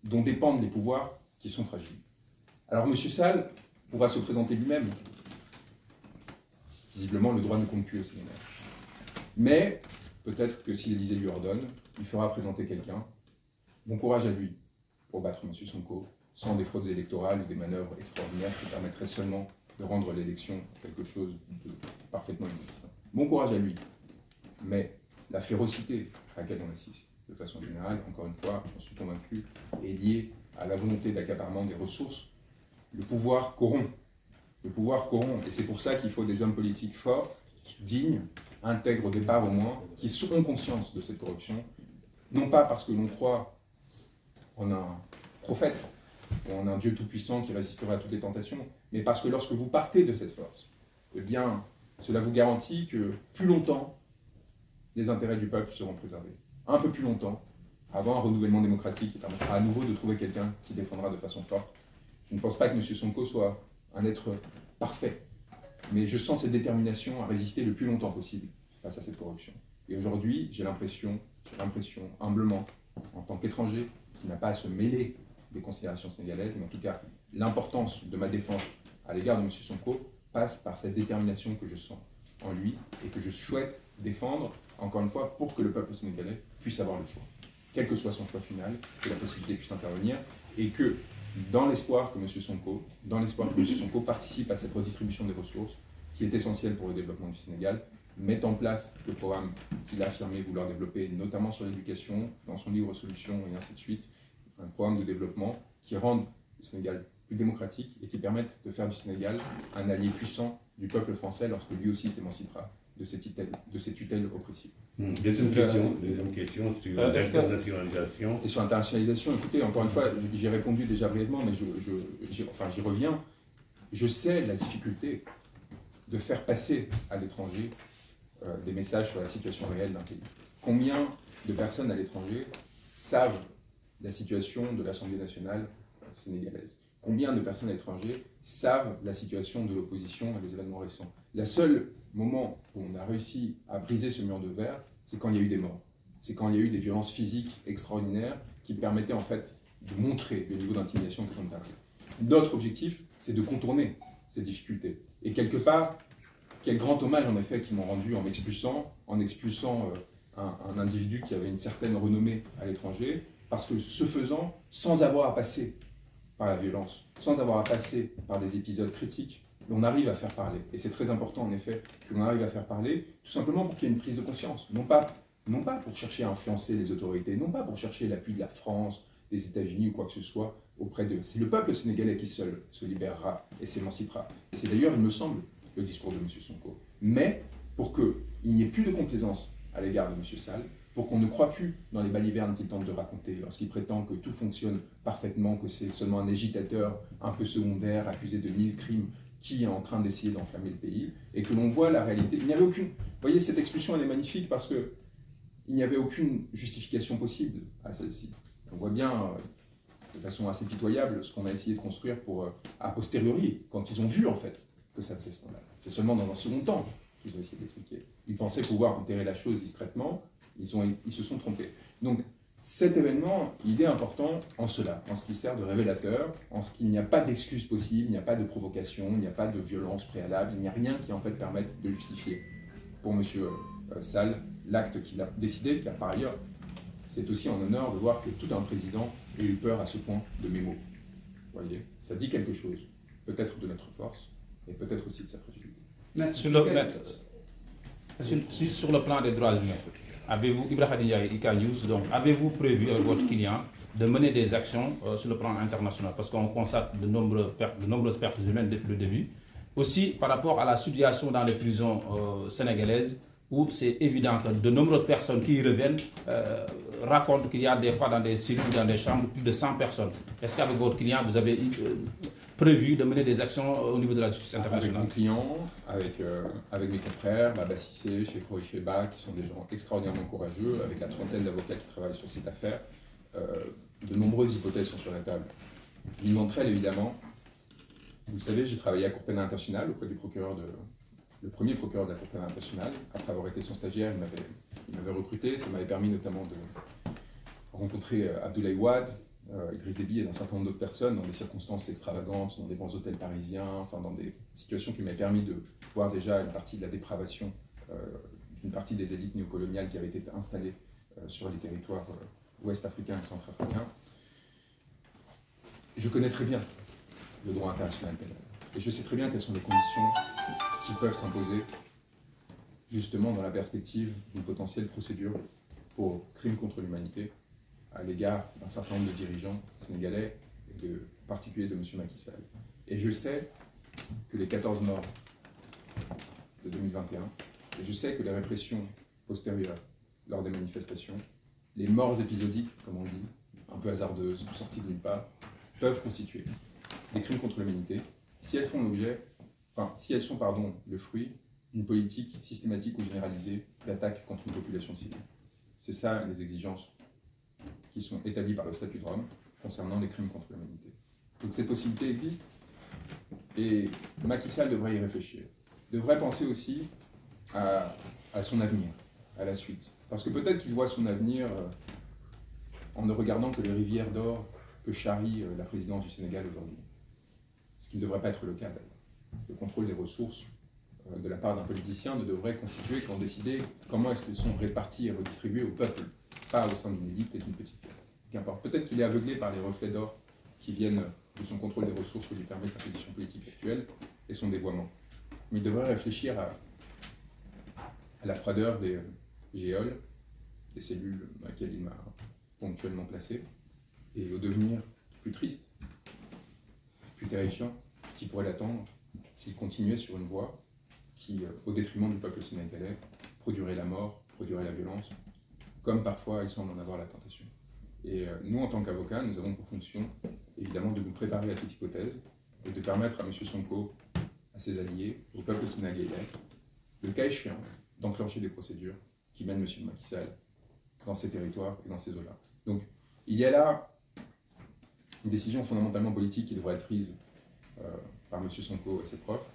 dont dépendent les pouvoirs qui sont fragiles. Alors M. Sall pourra se présenter lui-même. Visiblement, le droit ne compte plus au séminaire. Mais peut-être que si l'Élysée lui ordonne, il fera présenter quelqu'un. Bon courage à lui pour battre M. Sonko, sans des fraudes électorales ou des manœuvres extraordinaires qui permettraient seulement de rendre l'élection quelque chose de parfaitement inexistant. Bon courage à lui. Mais la férocité à laquelle on assiste, de façon générale, encore une fois, j'en suis convaincu, est liée à la volonté d'accaparement des ressources. Le pouvoir corrompt. Le pouvoir corrompt. Et c'est pour ça qu'il faut des hommes politiques forts, dignes, intègres au départ au moins, qui seront conscients de cette corruption, non pas parce que l'on croit en un prophète, ou en un Dieu tout-puissant qui résistera à toutes les tentations, mais parce que lorsque vous partez de cette force, eh bien, cela vous garantit que plus longtemps, les intérêts du peuple seront préservés. Un peu plus longtemps, avant un renouvellement démocratique qui permettra à nouveau de trouver quelqu'un qui défendra de façon forte. Je ne pense pas que M. Sonko soit un être parfait, mais je sens cette détermination à résister le plus longtemps possible face à cette corruption. Et aujourd'hui, j'ai l'impression, humblement, en tant qu'étranger, qui n'a pas à se mêler des considérations sénégalaises, mais en tout cas, l'importance de ma défense à l'égard de M. Sonko passe par cette détermination que je sens en lui et que je souhaite défendre, encore une fois, pour que le peuple sénégalais puisse avoir le choix. Quel que soit son choix final, que la possibilité puisse intervenir, et que, dans l'espoir que M. Sonko participe à cette redistribution des ressources, qui est essentielle pour le développement du Sénégal, mette en place le programme qu'il a affirmé vouloir développer, notamment sur l'éducation, dans son livre Solutions et ainsi de suite, un programme de développement qui rende le Sénégal plus démocratique et qui permette de faire du Sénégal un allié puissant du peuple français lorsque lui aussi s'émancipera de ces tutelles oppressives. Deuxième question sur l'internationalisation. Et sur l'internationalisation, écoutez, encore une fois, j'ai répondu déjà brièvement, mais j'y reviens. Je sais la difficulté de faire passer à l'étranger des messages sur la situation réelle d'un pays. Combien de personnes à l'étranger savent la situation de l'Assemblée nationale sénégalaise? Combien de personnes à l'étranger savent la situation de l'opposition et des événements récents? Le seul moment où on a réussi à briser ce mur de verre, c'est quand il y a eu des morts. C'est quand il y a eu des violences physiques extraordinaires qui permettaient en fait de montrer le niveau d'intimidation qui sont arrivés. Notre objectif, c'est de contourner ces difficultés. Et quelque part, quel grand hommage en effet qu'ils m'ont rendu en m'expulsant un individu qui avait une certaine renommée à l'étranger, parce que ce faisant, sans avoir à passer par la violence, sans avoir à passer par des épisodes critiques, on arrive à faire parler. Et c'est très important en effet que l'on arrive à faire parler, tout simplement pour qu'il y ait une prise de conscience. Non pas pour chercher à influencer les autorités, non pas pour chercher l'appui de la France, des États-Unis ou quoi que ce soit auprès d'eux. C'est le peuple sénégalais qui seul se libérera et s'émancipera. Et c'est d'ailleurs, il me semble, le discours de M. Sonko. Mais pour qu'il n'y ait plus de complaisance à l'égard de M. Sall, pour qu'on ne croie plus dans les balivernes qu'il tente de raconter lorsqu'il prétend que tout fonctionne parfaitement, que c'est seulement un agitateur un peu secondaire, accusé de 1000 crimes, qui est en train d'essayer d'enflammer le pays, et que l'on voit la réalité. Il n'y avait aucune... Vous voyez, cette expulsion, elle est magnifique parce qu'il n'y avait aucune justification possible à celle-ci. On voit bien, de façon assez pitoyable, ce qu'on a essayé de construire pour, a posteriori, quand ils ont vu, en fait, que ça faisait scandale. C'est seulement dans un second temps qu'ils ont essayé d'expliquer. Ils pensaient pouvoir enterrer la chose discrètement, ils se sont trompés. Donc, cet événement, il est important en cela, en ce qui sert de révélateur, en ce qu'il n'y a pas d'excuse possible, il n'y a pas de provocation, il n'y a pas de violence préalable, il n'y a rien qui en fait permette de justifier pour M. Sall l'acte qu'il a décidé, car par ailleurs, c'est aussi en honneur de voir que tout un président ait eu peur à ce point de mes mots. Vous voyez, ça dit quelque chose, peut-être de notre force, et peut-être aussi de sa fragilité. Sur le plan des droits humains, avez-vous, Ibrahim Ndiaye, IK News, donc avez-vous prévu avec votre client de mener des actions sur le plan international? Parce qu'on constate de nombreuses pertes humaines depuis le début. Aussi, par rapport à la situation dans les prisons sénégalaises, où c'est évident que de nombreuses personnes qui y reviennent racontent qu'il y a des fois dans des cellules, dans des chambres, plus de 100 personnes. Est-ce qu'avec votre client, vous avez prévu de mener des actions au niveau de la justice internationale? Avec mon client, avec mes confrères, Baba Sissé, Chefro et Cheba, qui sont des gens extraordinairement courageux, avec la trentaine d'avocats qui travaillent sur cette affaire, de nombreuses hypothèses sont sur la table. L'une d'entre elles, évidemment, vous le savez, j'ai travaillé à Cour pénale internationale auprès du le premier procureur de la Cour pénale internationale. Après avoir été son stagiaire, il m'avait recruté. Ça m'avait permis notamment de rencontrer Abdoulaye Wade, Idriss Déby et un certain nombre d'autres personnes dans des circonstances extravagantes, dans des grands hôtels parisiens, enfin dans des situations qui m'avaient permis de voir déjà une partie de la dépravation d'une partie des élites néocoloniales qui avaient été installées sur les territoires ouest africains et centrafricains. Je connais très bien le droit international pénal. Et je sais très bien quelles sont les conditions qui peuvent s'imposer justement dans la perspective d'une potentielle procédure pour crimes contre l'humanité à l'égard d'un certain nombre de dirigeants sénégalais et en particulier de M. Macky Sall. Et je sais que les 14 morts de 2021, et je sais que les répressions postérieures lors des manifestations, les morts épisodiques, comme on dit, un peu hasardeuses, sorties de nulle part, peuvent constituer des crimes contre l'humanité si elles font l'objet, si elles sont le fruit d'une politique systématique ou généralisée d'attaque contre une population civile. C'est ça les exigences qui sont établies par le statut de Rome concernant les crimes contre l'humanité. Donc cette possibilité existe et Macky Sall devrait y réfléchir. Devrait penser aussi à son avenir, à la suite. Parce que peut-être qu'il voit son avenir en ne regardant que les rivières d'or que charrie la présidence du Sénégal aujourd'hui. Ce qui ne devrait pas être le cas d'ailleurs. Le contrôle des ressources de la part d'un politicien ne devrait constituer qu'en décider comment est-ce qu'elles sont réparties et redistribuées au peuple, pas au sein d'une élite et d'une petite classe. Qu'importe. Peut-être qu'il est aveuglé par les reflets d'or qui viennent de son contrôle des ressources que lui permet sa position politique actuelle et son dévoiement. Mais il devrait réfléchir à la froideur des géoles, des cellules dans lesquelles il m'a ponctuellement placé, et au devenir plus triste, plus terrifiant, qui pourrait l'attendre s'il continuait sur une voie qui, au détriment du peuple sénégalais, produirait la mort, produirait la violence, comme parfois il semble en avoir la tentation. Et nous, en tant qu'avocats, nous avons pour fonction, évidemment, de nous préparer à toute hypothèse et de permettre à M. Sonko, à ses alliés, au peuple sénégalais, le cas échéant, d'enclencher des procédures qui mènent M. Macky Sall dans ces territoires et dans ces eaux-là. Donc, il y a là une décision fondamentalement politique qui devrait être prise par M. Sonko et ses proches,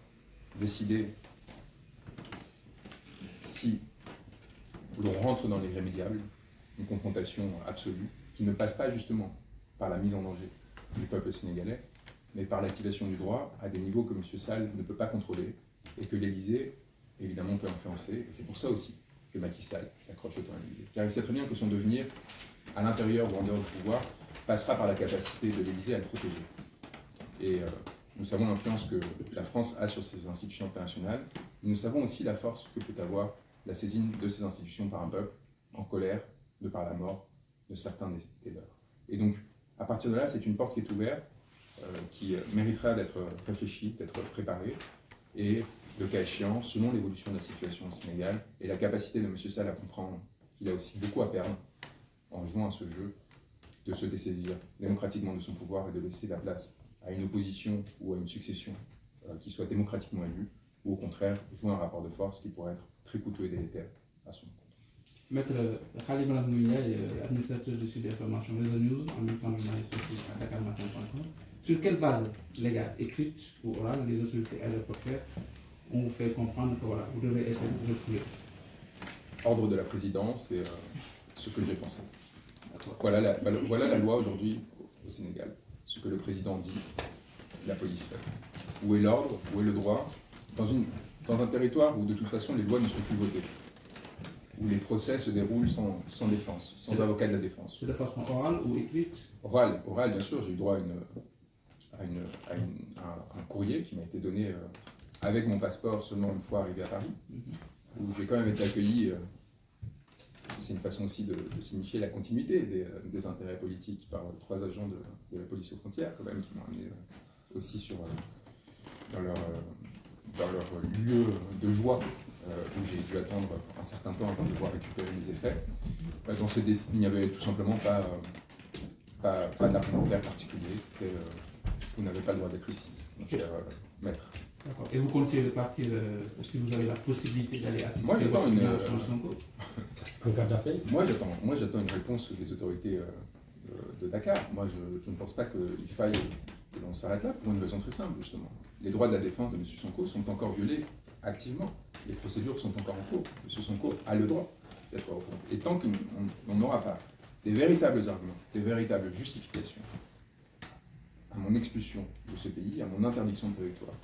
décider si l'on rentre dans l'irrémédiable, une confrontation absolue, qui ne passe pas justement par la mise en danger du peuple sénégalais, mais par l'activation du droit à des niveaux que M. Sall ne peut pas contrôler et que l'Élysée, évidemment, peut influencer. Et c'est pour ça aussi que Macky Sall s'accroche autant à l'Élysée. Car il sait très bien que son devenir, à l'intérieur ou en dehors du pouvoir, passera par la capacité de l'Élysée à le protéger. Et nous savons l'influence que la France a sur ces institutions internationales. Nous savons aussi la force que peut avoir la saisine de ces institutions par un peuple en colère de par la mort de certains des leurs. Et donc, à partir de là, c'est une porte qui est ouverte, qui méritera d'être réfléchie, d'être préparée, et le cas échéant, selon l'évolution de la situation au Sénégal, et la capacité de M. Sall à comprendre qu'il a aussi beaucoup à perdre en jouant à ce jeu, de se dessaisir démocratiquement de son pouvoir et de laisser la place à une opposition ou à une succession qui soit démocratiquement élue, ou au contraire, jouer un rapport de force qui pourrait être très coûteux et délétère à son compte. Maître Khalid Ndiaye, administrateur du site d'information Réseau News, en même temps journaliste aussi à dakarmatin.com. Sur quelle base légale, écrite ou orale, les autorités aéroportuaires ont vous fait comprendre que voilà, vous devez être refoulé? Ordre de la présidence et ce que j'ai pensé. Voilà la loi aujourd'hui au Sénégal. Ce que le président dit, la police fait. Où est l'ordre, où est le droit dans un territoire où de toute façon les lois ne sont plus votées, où les procès se déroulent sans défense, sans avocat de la défense. C'est de façon orale ou écrite? Orale, bien sûr. J'ai eu droit à un courrier qui m'a été donné avec mon passeport seulement une fois arrivé à Paris, où j'ai quand même été accueilli. C'est une façon aussi de signifier la continuité des intérêts politiques par 3 agents de la police aux frontières, quand même, qui m'ont amené aussi dans leur lieu de joie, où j'ai dû attendre un certain temps avant de pouvoir récupérer mes effets. Il n'y avait tout simplement pas d'argumentaire particulier. Vous n'avez pas le droit d'être ici, mon cher maître. D'accord. Et vous comptez repartir si vous avez la possibilité d'aller assister? Moi, j'attends Sonko. Un cas d'appel? Moi, j'attends une réponse des autorités de Dakar. Moi, je ne pense pas qu'il faille que l'on s'arrête là, pour une raison très simple, justement. Les droits de la défense de M. Sonko sont encore violés activement. Les procédures sont encore en cours. M. Sonko a le droit d'être repris. Et tant qu'on n'aura pas des véritables arguments, des véritables justifications à mon expulsion de ce pays, à mon interdiction de territoire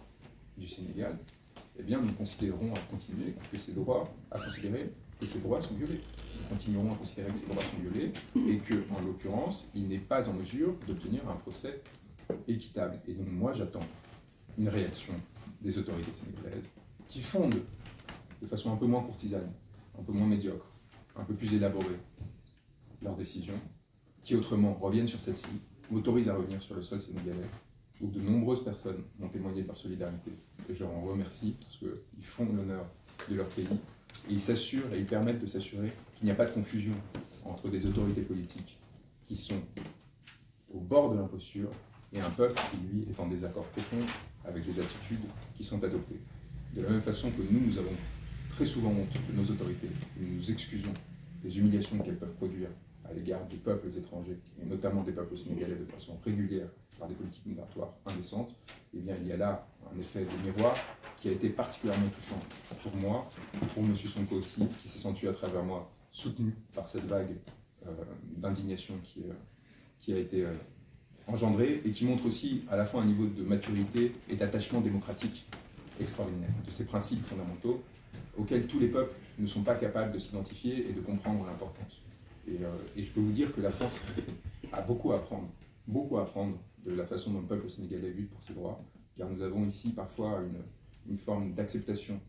du Sénégal, eh bien, nous considérerons à continuer que ces droits, à considérer que ces droits sont violés. Nous continuerons à considérer que ces droits sont violés et que, en l'occurrence, il n'est pas en mesure d'obtenir un procès équitable. Et donc, moi, j'attends une réaction des autorités sénégalaises qui fondent de façon un peu moins courtisane, un peu moins médiocre, un peu plus élaborée leurs décisions, qui autrement reviennent sur celle-ci, m'autorisent à revenir sur le sol sénégalais, où de nombreuses personnes m'ont témoigné de leur solidarité. Et je leur en remercie parce qu'ils font l'honneur de leur pays et ils s'assurent et ils permettent de s'assurer qu'il n'y a pas de confusion entre des autorités politiques qui sont au bord de l'imposture et un peuple qui, lui, est en désaccord profond avec des attitudes qui sont adoptées. De la même façon que nous avons très souvent honte de nos autorités, nous nous excusons des humiliations qu'elles peuvent produire à l'égard des peuples étrangers, et notamment des peuples sénégalais de façon régulière par des politiques migratoires indécentes, eh bien il y a là un effet de miroir qui a été particulièrement touchant pour moi, pour M. Sonko aussi, qui s'est senti à travers moi soutenu par cette vague d'indignation qui a été engendrée et qui montre aussi à la fois un niveau de maturité et d'attachement démocratique extraordinaire, de ces principes fondamentaux auxquels tous les peuples ne sont pas capables de s'identifier et de comprendre l'importance. Et je peux vous dire que la France a beaucoup à apprendre de la façon dont le peuple sénégalais lutte pour ses droits, car nous avons ici parfois une forme d'acceptation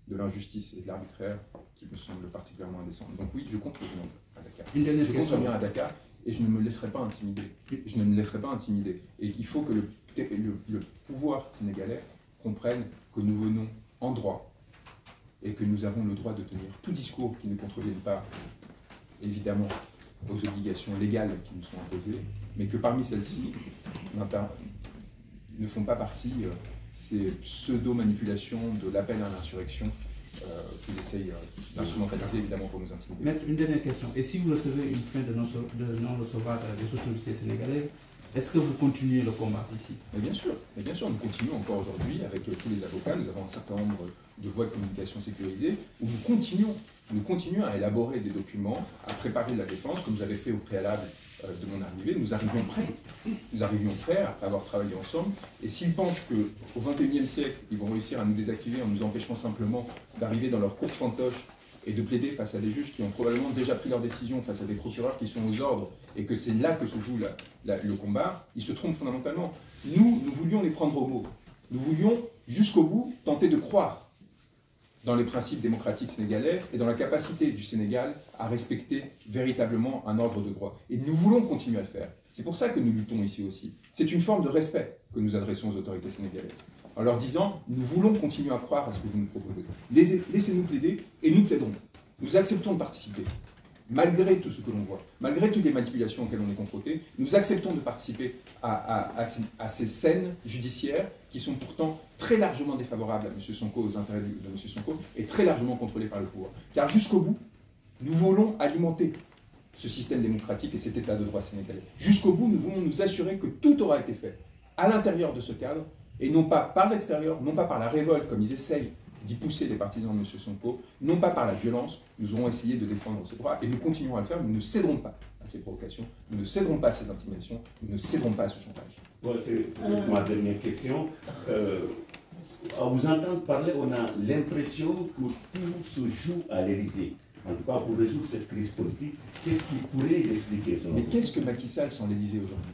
de l'injustice et de l'arbitraire qui me semble particulièrement indécente. Donc oui, je compte revenir à Dakar. Je compte revenir à Dakar et je ne me laisserai pas intimider. Je ne me laisserai pas intimider. Et il faut que le pouvoir sénégalais comprenne que nous venons en droit et que nous avons le droit de tenir tout discours qui ne contrevienne pas, évidemment, aux obligations légales qui nous sont imposées, mais que parmi celles-ci ne font pas partie ces pseudo-manipulations de l'appel à l'insurrection qu'ils essayent d'instrumentaliser, évidemment, pour nous intimider. Maître, une dernière question. Et si vous recevez une fin de non-recevoir des autorités sénégalaises, est-ce que vous continuez le combat ici? Mais bien sûr, nous continuons encore aujourd'hui avec tous les avocats. Nous avons un certain nombre de voies de communication sécurisées où nous continuons à élaborer des documents, à préparer la défense, comme j'avais fait au préalable de mon arrivée. Nous arrivions prêts après avoir travaillé ensemble. Et s'ils pensent qu'au XXIe siècle, ils vont réussir à nous désactiver en nous empêchant simplement d'arriver dans leur course fantoche et de plaider face à des juges qui ont probablement déjà pris leur décision, face à des procureurs qui sont aux ordres, et que c'est là que se joue le combat, ils se trompent fondamentalement. Nous voulions les prendre au mot. Nous voulions, jusqu'au bout, tenter de croire dans les principes démocratiques sénégalais et dans la capacité du Sénégal à respecter véritablement un ordre de droit. Et nous voulons continuer à le faire. C'est pour ça que nous luttons ici aussi. C'est une forme de respect que nous adressons aux autorités sénégalaises, en leur disant « nous voulons continuer à croire à ce que vous nous proposez. Laissez-nous plaider et nous plaiderons. Nous acceptons de participer. Malgré tout ce que l'on voit, malgré toutes les manipulations auxquelles on est confronté, nous acceptons de participer à ces scènes judiciaires qui sont pourtant très largement défavorables à M. Sonko, aux intérêts de M. Sonko, et très largement contrôlées par le pouvoir. Car jusqu'au bout, nous voulons alimenter ce système démocratique et cet état de droit sénégalais. Jusqu'au bout, nous voulons nous assurer que tout aura été fait à l'intérieur de ce cadre, et non pas par l'extérieur, non pas par la révolte, comme ils essayent d'y pousser les partisans de M. Sonko, non pas par la violence. Nous aurons essayé de défendre ces droits et nous continuerons à le faire. Nous ne céderons pas à ces provocations, nous ne céderons pas à ces intimidations, nous ne céderons pas à ce chantage. Bon, c'est ma dernière question. À vous entendre parler, on a l'impression que tout se joue à l'Élysée. En tout cas, pour résoudre cette crise politique, qu'est-ce qui pourrait l'expliquer? Mais qu'est-ce que Macky Sall sans l'Élysée aujourd'hui?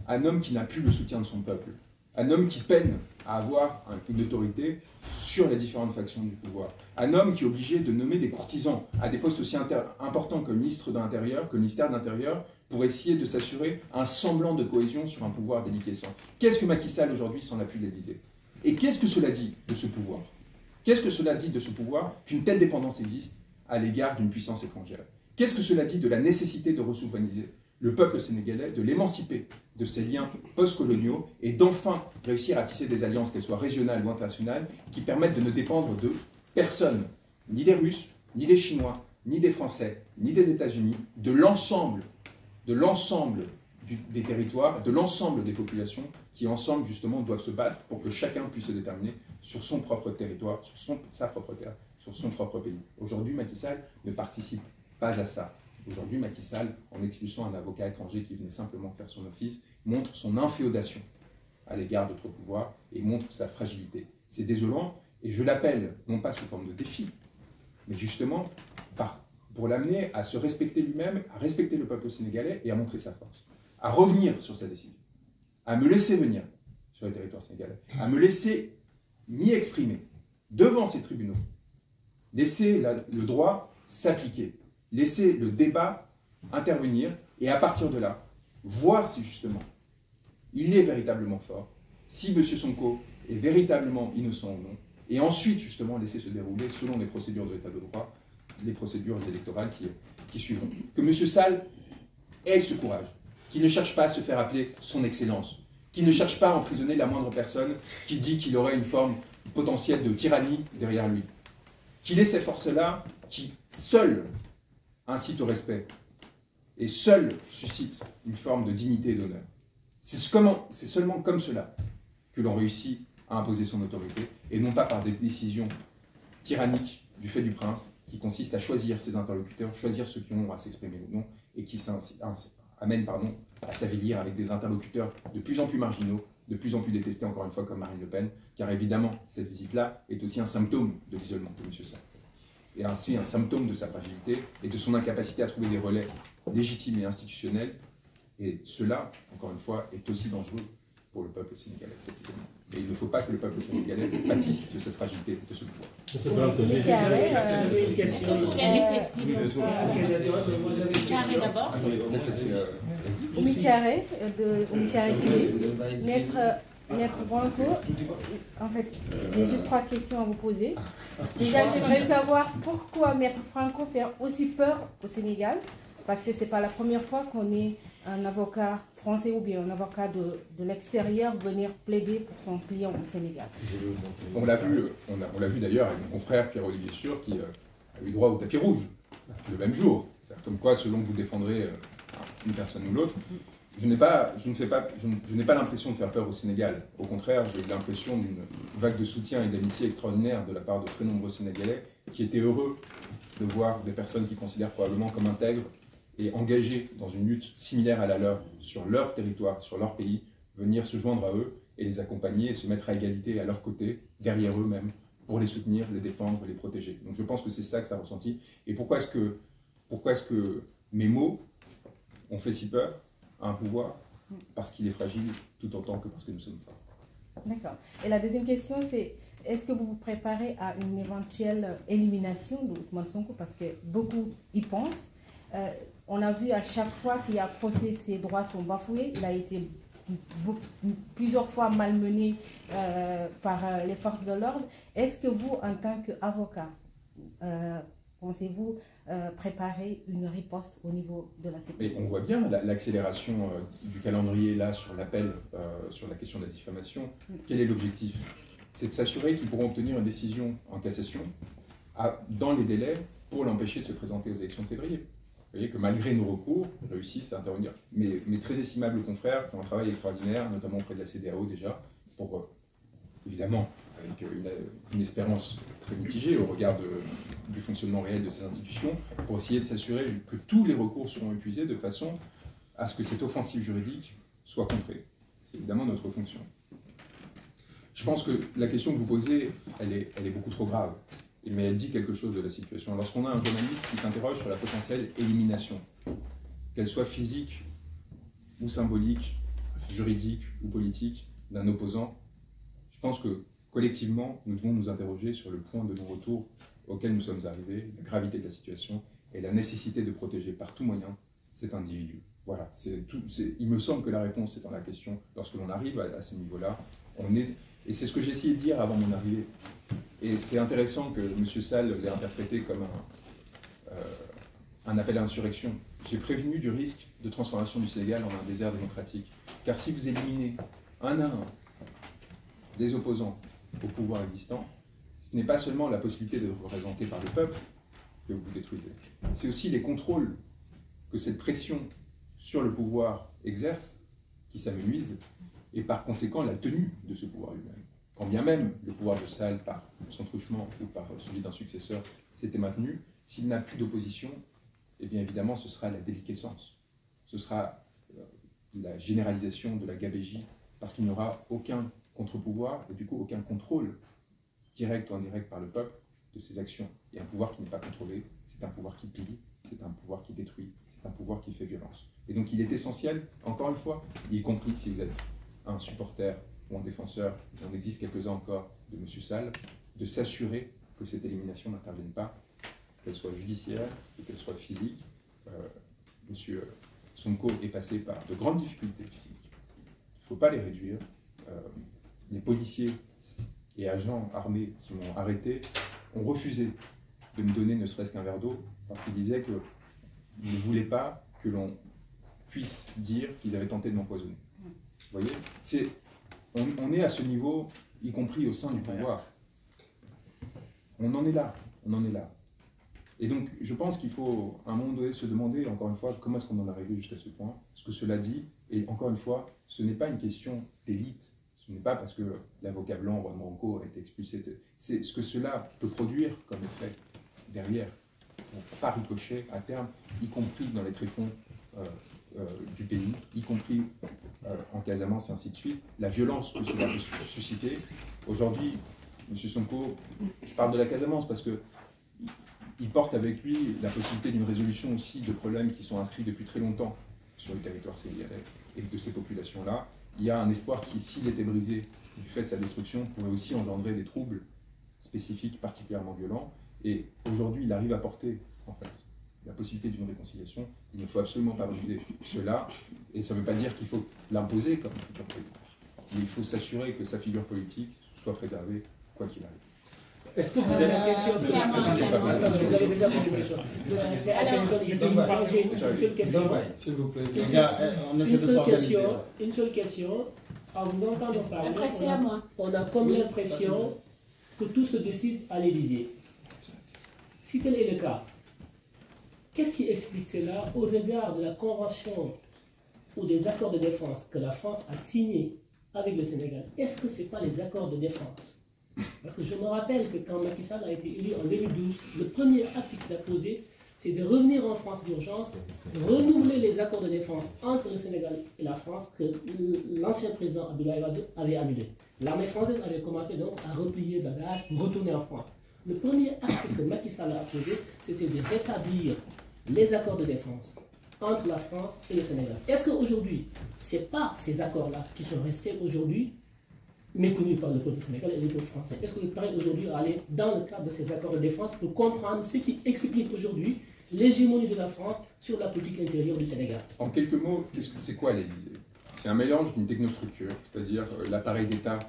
Un homme qui n'a plus le soutien de son peuple, un homme qui peine à avoir une autorité sur les différentes factions du pouvoir. Un homme qui est obligé de nommer des courtisans à des postes aussi importants que le ministre de l'Intérieur, que le ministère de l'Intérieur, pour essayer de s'assurer un semblant de cohésion sur un pouvoir déliquescent. Qu'est-ce que Macky Sall aujourd'hui sans l'appui de l'Élysée? Et qu'est-ce que cela dit de ce pouvoir? Qu'est-ce que cela dit de ce pouvoir qu'une telle dépendance existe à l'égard d'une puissance étrangère? Qu'est-ce que cela dit de la nécessité de ressouverainiser le peuple sénégalais, de l'émanciper de ses liens post-coloniaux et d'enfin réussir à tisser des alliances, qu'elles soient régionales ou internationales, qui permettent de ne dépendre de personne, ni des Russes, ni des Chinois, ni des Français, ni des États-Unis, de l'ensemble des territoires, de l'ensemble des populations qui ensemble justement doivent se battre pour que chacun puisse se déterminer sur son propre territoire, sur sa propre terre, sur son propre pays. Aujourd'hui, Macky Sall ne participe pas à ça. Aujourd'hui, Macky Sall, en expulsant un avocat étranger qui venait simplement faire son office, montre son inféodation à l'égard d'autres pouvoirs et montre sa fragilité. C'est désolant et je l'appelle, non pas sous forme de défi, mais justement pour l'amener à se respecter lui-même, à respecter le peuple sénégalais et à montrer sa force, à revenir sur sa décision, à me laisser venir sur le territoire sénégalais, à me laisser m'y exprimer devant ces tribunaux, laisser le droit s'appliquer, laisser le débat intervenir et à partir de là, voir si justement il est véritablement fort, si M. Sonko est véritablement innocent ou non, et ensuite justement laisser se dérouler selon les procédures de l'état de droit, les procédures électorales qui suivront. Que M. Sall ait ce courage, qu'il ne cherche pas à se faire appeler son excellence, qu'il ne cherche pas à emprisonner la moindre personne qui dit qu'il aurait une forme potentielle de tyrannie derrière lui. Qu'il ait ces forces-là qui, seules, incitent au respect et seules suscitent une forme de dignité et d'honneur. C'est seulement comme cela que l'on réussit à imposer son autorité et non pas par des décisions tyranniques du fait du prince qui consistent à choisir ses interlocuteurs, choisir ceux qui ont à s'exprimer ou non et qui amènent à s'avilir avec des interlocuteurs de plus en plus marginaux, de plus en plus détestés encore une fois comme Marine Le Pen, car évidemment cette visite-là est aussi un symptôme de l'isolement de M. Sall. Et ainsi un symptôme de sa fragilité et de son incapacité à trouver des relais légitimes et institutionnels. Et cela, encore une fois, est aussi dangereux pour le peuple sénégalais. Et il ne faut pas que le peuple sénégalais pâtisse de cette fragilité, de ce pouvoir. Maître Branco, en fait, j'ai juste 3 questions à vous poser. Déjà, j'aimerais savoir pourquoi Maître Franco fait aussi peur au Sénégal, parce que ce n'est pas la première fois qu'on est un avocat français ou bien un avocat de l'extérieur venir plaider pour son client au Sénégal. On l'a vu d'ailleurs avec mon confrère Pierre-Olivier Sûr qui a eu droit au tapis rouge le même jour. C'est-à-dire comme quoi, selon que vous défendrez une personne ou l'autre, je n'ai pas l'impression de faire peur au Sénégal. Au contraire, j'ai eu l'impression d'une vague de soutien et d'amitié extraordinaire de la part de très nombreux Sénégalais qui étaient heureux de voir des personnes qu'ils considèrent probablement comme intègres et engagées dans une lutte similaire à la leur sur leur territoire, sur leur pays, venir se joindre à eux et les accompagner et se mettre à égalité à leur côté, derrière eux-mêmes, pour les soutenir, les défendre, les protéger. Donc je pense que c'est ça que ça a ressenti. Et pourquoi est-ce que mes mots ont fait si peur à un pouvoir? Parce qu'il est fragile tout autant que parce que nous sommes forts. D'accord. Et la deuxième question, c'est est-ce que vous vous préparez à une éventuelle élimination de Ousmane Sonko? Parce que beaucoup y pensent. On a vu à chaque fois qu'il y a procès, ses droits sont bafoués. Il a été plusieurs fois malmené par les forces de l'ordre. Est-ce que vous, en tant qu'avocat, pensez-vous préparer une riposte au niveau de la sécurité? On voit bien l'accélération du calendrier là sur l'appel sur la question de la diffamation. Quel est l'objectif? C'est de s'assurer qu'ils pourront obtenir une décision en cassation dans les délais pour l'empêcher de se présenter aux élections de février. Vous voyez que malgré nos recours, ils réussissent à intervenir. Mes très estimables confrères font un travail extraordinaire, notamment auprès de la CEDEAO déjà, pour évidemment avec une espérance très mitigée au regard du fonctionnement réel de ces institutions, pour essayer de s'assurer que tous les recours seront épuisés de façon à ce que cette offensive juridique soit contrée. C'est évidemment notre fonction. Je pense que la question que vous posez, elle est beaucoup trop grave, mais elle dit quelque chose de la situation. Lorsqu'on a un journaliste qui s'interroge sur la potentielle élimination, qu'elle soit physique ou symbolique, juridique ou politique, d'un opposant, je pense que collectivement, nous devons nous interroger sur le point de non-retour auquel nous sommes arrivés, la gravité de la situation et la nécessité de protéger par tout moyen cet individu. Voilà, il me semble que la réponse est dans la question. Lorsque l'on arrive à ce niveau-là, et c'est ce que j'ai essayé de dire avant mon arrivée. Et c'est intéressant que M. Sall l'ait interprété comme un appel à insurrection. J'ai prévenu du risque de transformation du Sénégal en un désert démocratique. Car si vous éliminez un à un des opposants au pouvoir existant, ce n'est pas seulement la possibilité d'être représenté par le peuple que vous détruisez, c'est aussi les contrôles que cette pression sur le pouvoir exerce qui s'amenuise, et par conséquent la tenue de ce pouvoir lui-même. Quand bien même le pouvoir de Sall, par son truchement ou par celui d'un successeur, s'était maintenu, s'il n'a plus d'opposition, eh bien évidemment ce sera la déliquescence, ce sera la généralisation de la gabégie, parce qu'il n'y aura aucun contre-pouvoir et du coup aucun contrôle direct ou indirect par le peuple de ses actions. Et un pouvoir qui n'est pas contrôlé, c'est un pouvoir qui pille, c'est un pouvoir qui détruit, c'est un pouvoir qui fait violence. Et donc il est essentiel, encore une fois, y compris si vous êtes un supporter ou un défenseur, il en existe quelques-uns encore, de M. Sall, de s'assurer que cette élimination n'intervienne pas, qu'elle soit judiciaire et qu'elle soit physique. M. Sonko est passé par de grandes difficultés physiques. Il ne faut pas les réduire. Les policiers et agents armés qui m'ont arrêté ont refusé de me donner ne serait-ce qu'un verre d'eau parce qu'ils disaient qu'ils ne voulaient pas que l'on puisse dire qu'ils avaient tenté de m'empoisonner. Vous voyez, on est à ce niveau, y compris au sein du pouvoir. On en est là, on en est là. Et donc, je pense qu'il faut, à un moment donné, se demander, encore une fois, comment est-ce qu'on en est arrivé jusqu'à ce point, ce que cela dit, et encore une fois, ce n'est pas une question d'élite, ce n'est pas parce que l'avocat blanc, Juan Branco, a été expulsé, c'est ce que cela peut produire comme effet derrière, par ricochet, à terme, y compris dans les tréfonds du pays, y compris en Casamance et ainsi de suite, la violence que cela peut susciter. Aujourd'hui, M. Sonko, je parle de la Casamance parce que il porte avec lui la possibilité d'une résolution aussi de problèmes qui sont inscrits depuis très longtemps sur le territoire sénégalais et de ces populations-là. Il y a un espoir qui, s'il était brisé du fait de sa destruction, pourrait aussi engendrer des troubles spécifiques particulièrement violents. Et aujourd'hui, il arrive à porter, en fait, la possibilité d'une réconciliation. Il ne faut absolument pas briser cela. Et ça ne veut pas dire qu'il faut l'imposer comme figure politique. Mais il faut s'assurer que sa figure politique soit préservée, quoi qu'il arrive. Est-ce que vous avez une question? Vous avez déjà posé une question. C'est à personne ici. J'ai une seule question. S'il vous plaît. Une seule question. En vous entendant parler, Après, c'est à moi. on a comme l'impression que tout se décide à l'Élysée. Si tel est le cas, qu'est-ce qui explique cela au regard de la convention ou des accords de défense que la France a signés avec le Sénégal? Est-ce que ce n'est pas les accords de défense? Parce que je me rappelle que quand Macky Sall a été élu en 2012, le premier acte qu'il a posé, c'est de revenir en France d'urgence, renouveler les accords de défense entre le Sénégal et la France que l'ancien président Abdoulaye Wade avait annulés. L'armée française avait commencé donc à replier bagages pour retourner en France. Le premier acte que Macky Sall a posé, c'était de rétablir les accords de défense entre la France et le Sénégal. Est-ce qu'aujourd'hui, ce n'est pas ces accords-là qui sont restés aujourd'hui méconnus par le peuple sénégalais et le peuple français? Est-ce que vous êtes prêt aujourd'hui à aller dans le cadre de ces accords de défense pour comprendre ce qui explique aujourd'hui l'hégémonie de la France sur la politique intérieure du Sénégal? En quelques mots, c'est quoi l'Élysée? C'est un mélange d'une technostructure, c'est-à-dire l'appareil d'État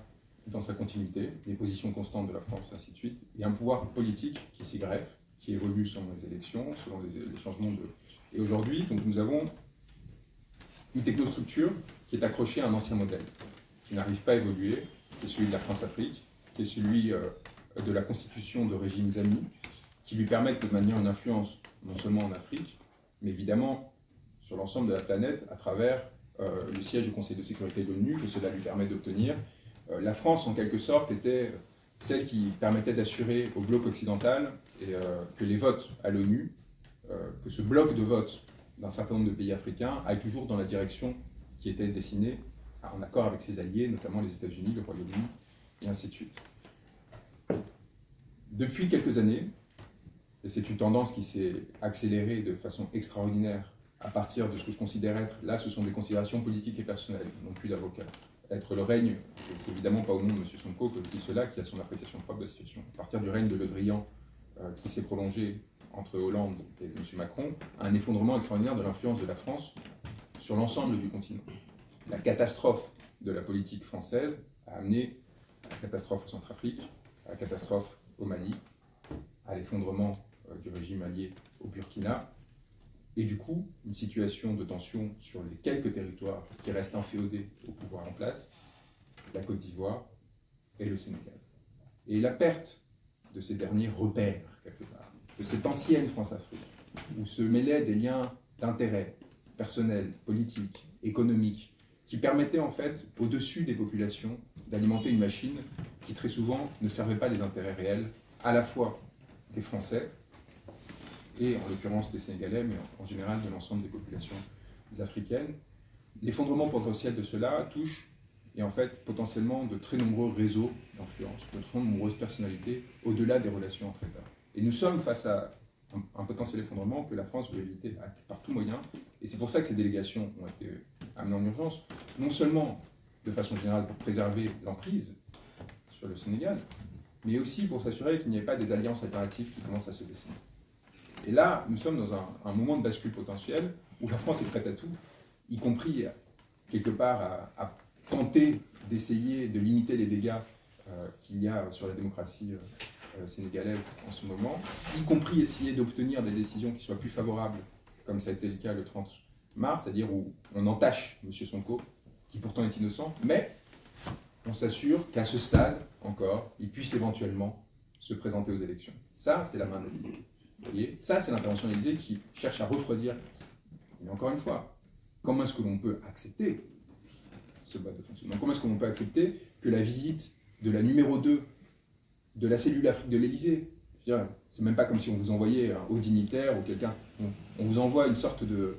dans sa continuité, les positions constantes de la France, et ainsi de suite, et un pouvoir politique qui s'y greffe, qui évolue selon les élections, selon les changements de... Et aujourd'hui, donc, nous avons une technostructure qui est accrochée à un ancien modèle, qui n'arrive pas à évoluer, qui est celui de la France-Afrique, qui est celui de la constitution de régimes amis, qui lui permettent de maintenir une influence non seulement en Afrique, mais évidemment sur l'ensemble de la planète à travers le siège du Conseil de sécurité de l'ONU, que cela lui permet d'obtenir. La France, en quelque sorte, était celle qui permettait d'assurer au bloc occidental que les votes à l'ONU, que ce bloc de vote d'un certain nombre de pays africains aille toujours dans la direction qui était dessinée en accord avec ses alliés, notamment les États-Unis, le Royaume-Uni, et ainsi de suite. Depuis quelques années, et c'est une tendance qui s'est accélérée de façon extraordinaire à partir de ce que je considère être, là ce sont des considérations politiques et personnelles, non plus d'avocat, être le règne, c'est évidemment pas au nom de M. Sonko que je dis cela, qui a son appréciation propre de la situation, à partir du règne de Le Drian, qui s'est prolongé entre Hollande et M. Macron, un effondrement extraordinaire de l'influence de la France sur l'ensemble du continent. La catastrophe de la politique française a amené à la catastrophe au Centrafrique, à la catastrophe au Mali, à l'effondrement du régime allié au Burkina, et du coup, une situation de tension sur les quelques territoires qui restent inféodés au pouvoir en place, la Côte d'Ivoire et le Sénégal. Et la perte de ces derniers repères, quelque part, de cette ancienne France-Afrique, où se mêlaient des liens d'intérêt, personnels, politiques, économiques, qui permettaient en fait, au-dessus des populations, d'alimenter une machine qui très souvent ne servait pas les intérêts réels, à la fois des Français, et en l'occurrence des Sénégalais, mais en général de l'ensemble des populations africaines. L'effondrement potentiel de cela touche, et en fait potentiellement, de très nombreux réseaux d'influence, de très nombreuses personnalités, au-delà des relations entre États. Et nous sommes face à un potentiel effondrement que la France veut éviter par tout moyen, et c'est pour ça que ces délégations ont été amenées en urgence, non seulement de façon générale pour préserver l'emprise sur le Sénégal, mais aussi pour s'assurer qu'il n'y ait pas des alliances alternatives qui commencent à se dessiner. Et là, nous sommes dans un moment de bascule potentiel où la France est prête à tout, y compris quelque part à tenter d'essayer de limiter les dégâts qu'il y a sur la démocratie sénégalaise en ce moment, y compris essayer d'obtenir des décisions qui soient plus favorables, comme ça a été le cas le 30 mars, c'est-à-dire où on entache M. Sonko, qui pourtant est innocent, mais on s'assure qu'à ce stade, encore, il puisse éventuellement se présenter aux élections. Ça, c'est la main de l'Élysée. Vous voyez, ça, c'est l'intervention de l'Élysée qui cherche à refroidir. Mais encore une fois, comment est-ce que l'on peut accepter ce mode de fonctionnement? Comment est-ce qu'on peut accepter que la visite de la numéro 2 de la cellule Afrique de l'Élysée, c'est même pas comme si on vous envoyait un haut dignitaire ou quelqu'un, on vous envoie une sorte de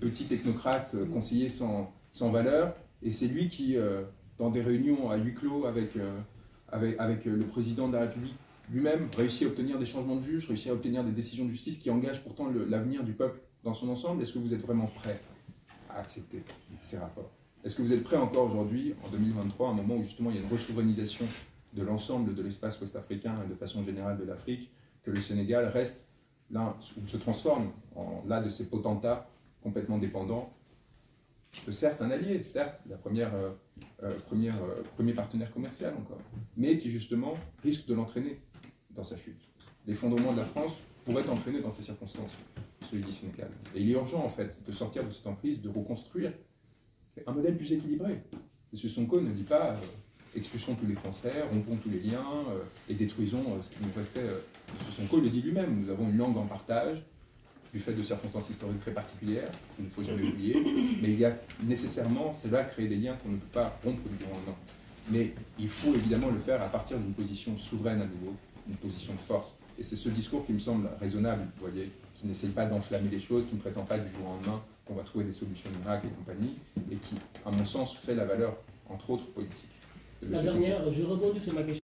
petit technocrate conseiller sans valeur, et c'est lui qui, dans des réunions à huis clos avec le président de la République lui-même, réussit à obtenir des changements de juges, réussit à obtenir des décisions de justice qui engagent pourtant l'avenir du peuple dans son ensemble. Est-ce que vous êtes vraiment prêt à accepter ces rapports? Est-ce que vous êtes prêt encore aujourd'hui, en 2023, à un moment où justement il y a une resouverainisation de l'ensemble de l'espace ouest-africain et de façon générale de l'Afrique, que le Sénégal reste l'un, ou se transforme en l'un de ces potentats complètement dépendants de certes un allié, certes la premier partenaire commercial encore, mais qui justement risque de l'entraîner dans sa chute. L'effondrement de la France pourrait entraîner dans ces circonstances celui du Sénégal. Et il est urgent en fait de sortir de cette emprise, de reconstruire un modèle plus équilibré. M. Sonko ne dit pas expulsons tous les Français, rompons tous les liens et détruisons ce qui nous restait. M. Sonko le dit lui-même, nous avons une langue en partage, du fait de circonstances historiques très particulières, qu'il ne faut jamais oublier, mais il y a nécessairement, c'est là, créer des liens qu'on ne peut pas rompre du jour au lendemain. Mais il faut évidemment le faire à partir d'une position souveraine à nouveau, une position de force. Et c'est ce discours qui me semble raisonnable, vous voyez, qui n'essaye pas d'enflammer les choses, qui ne prétend pas du jour au lendemain qu'on va trouver des solutions miracles et compagnie, et qui, à mon sens, fait la valeur, entre autres, politique. La dernière, je rebondis sur ma question.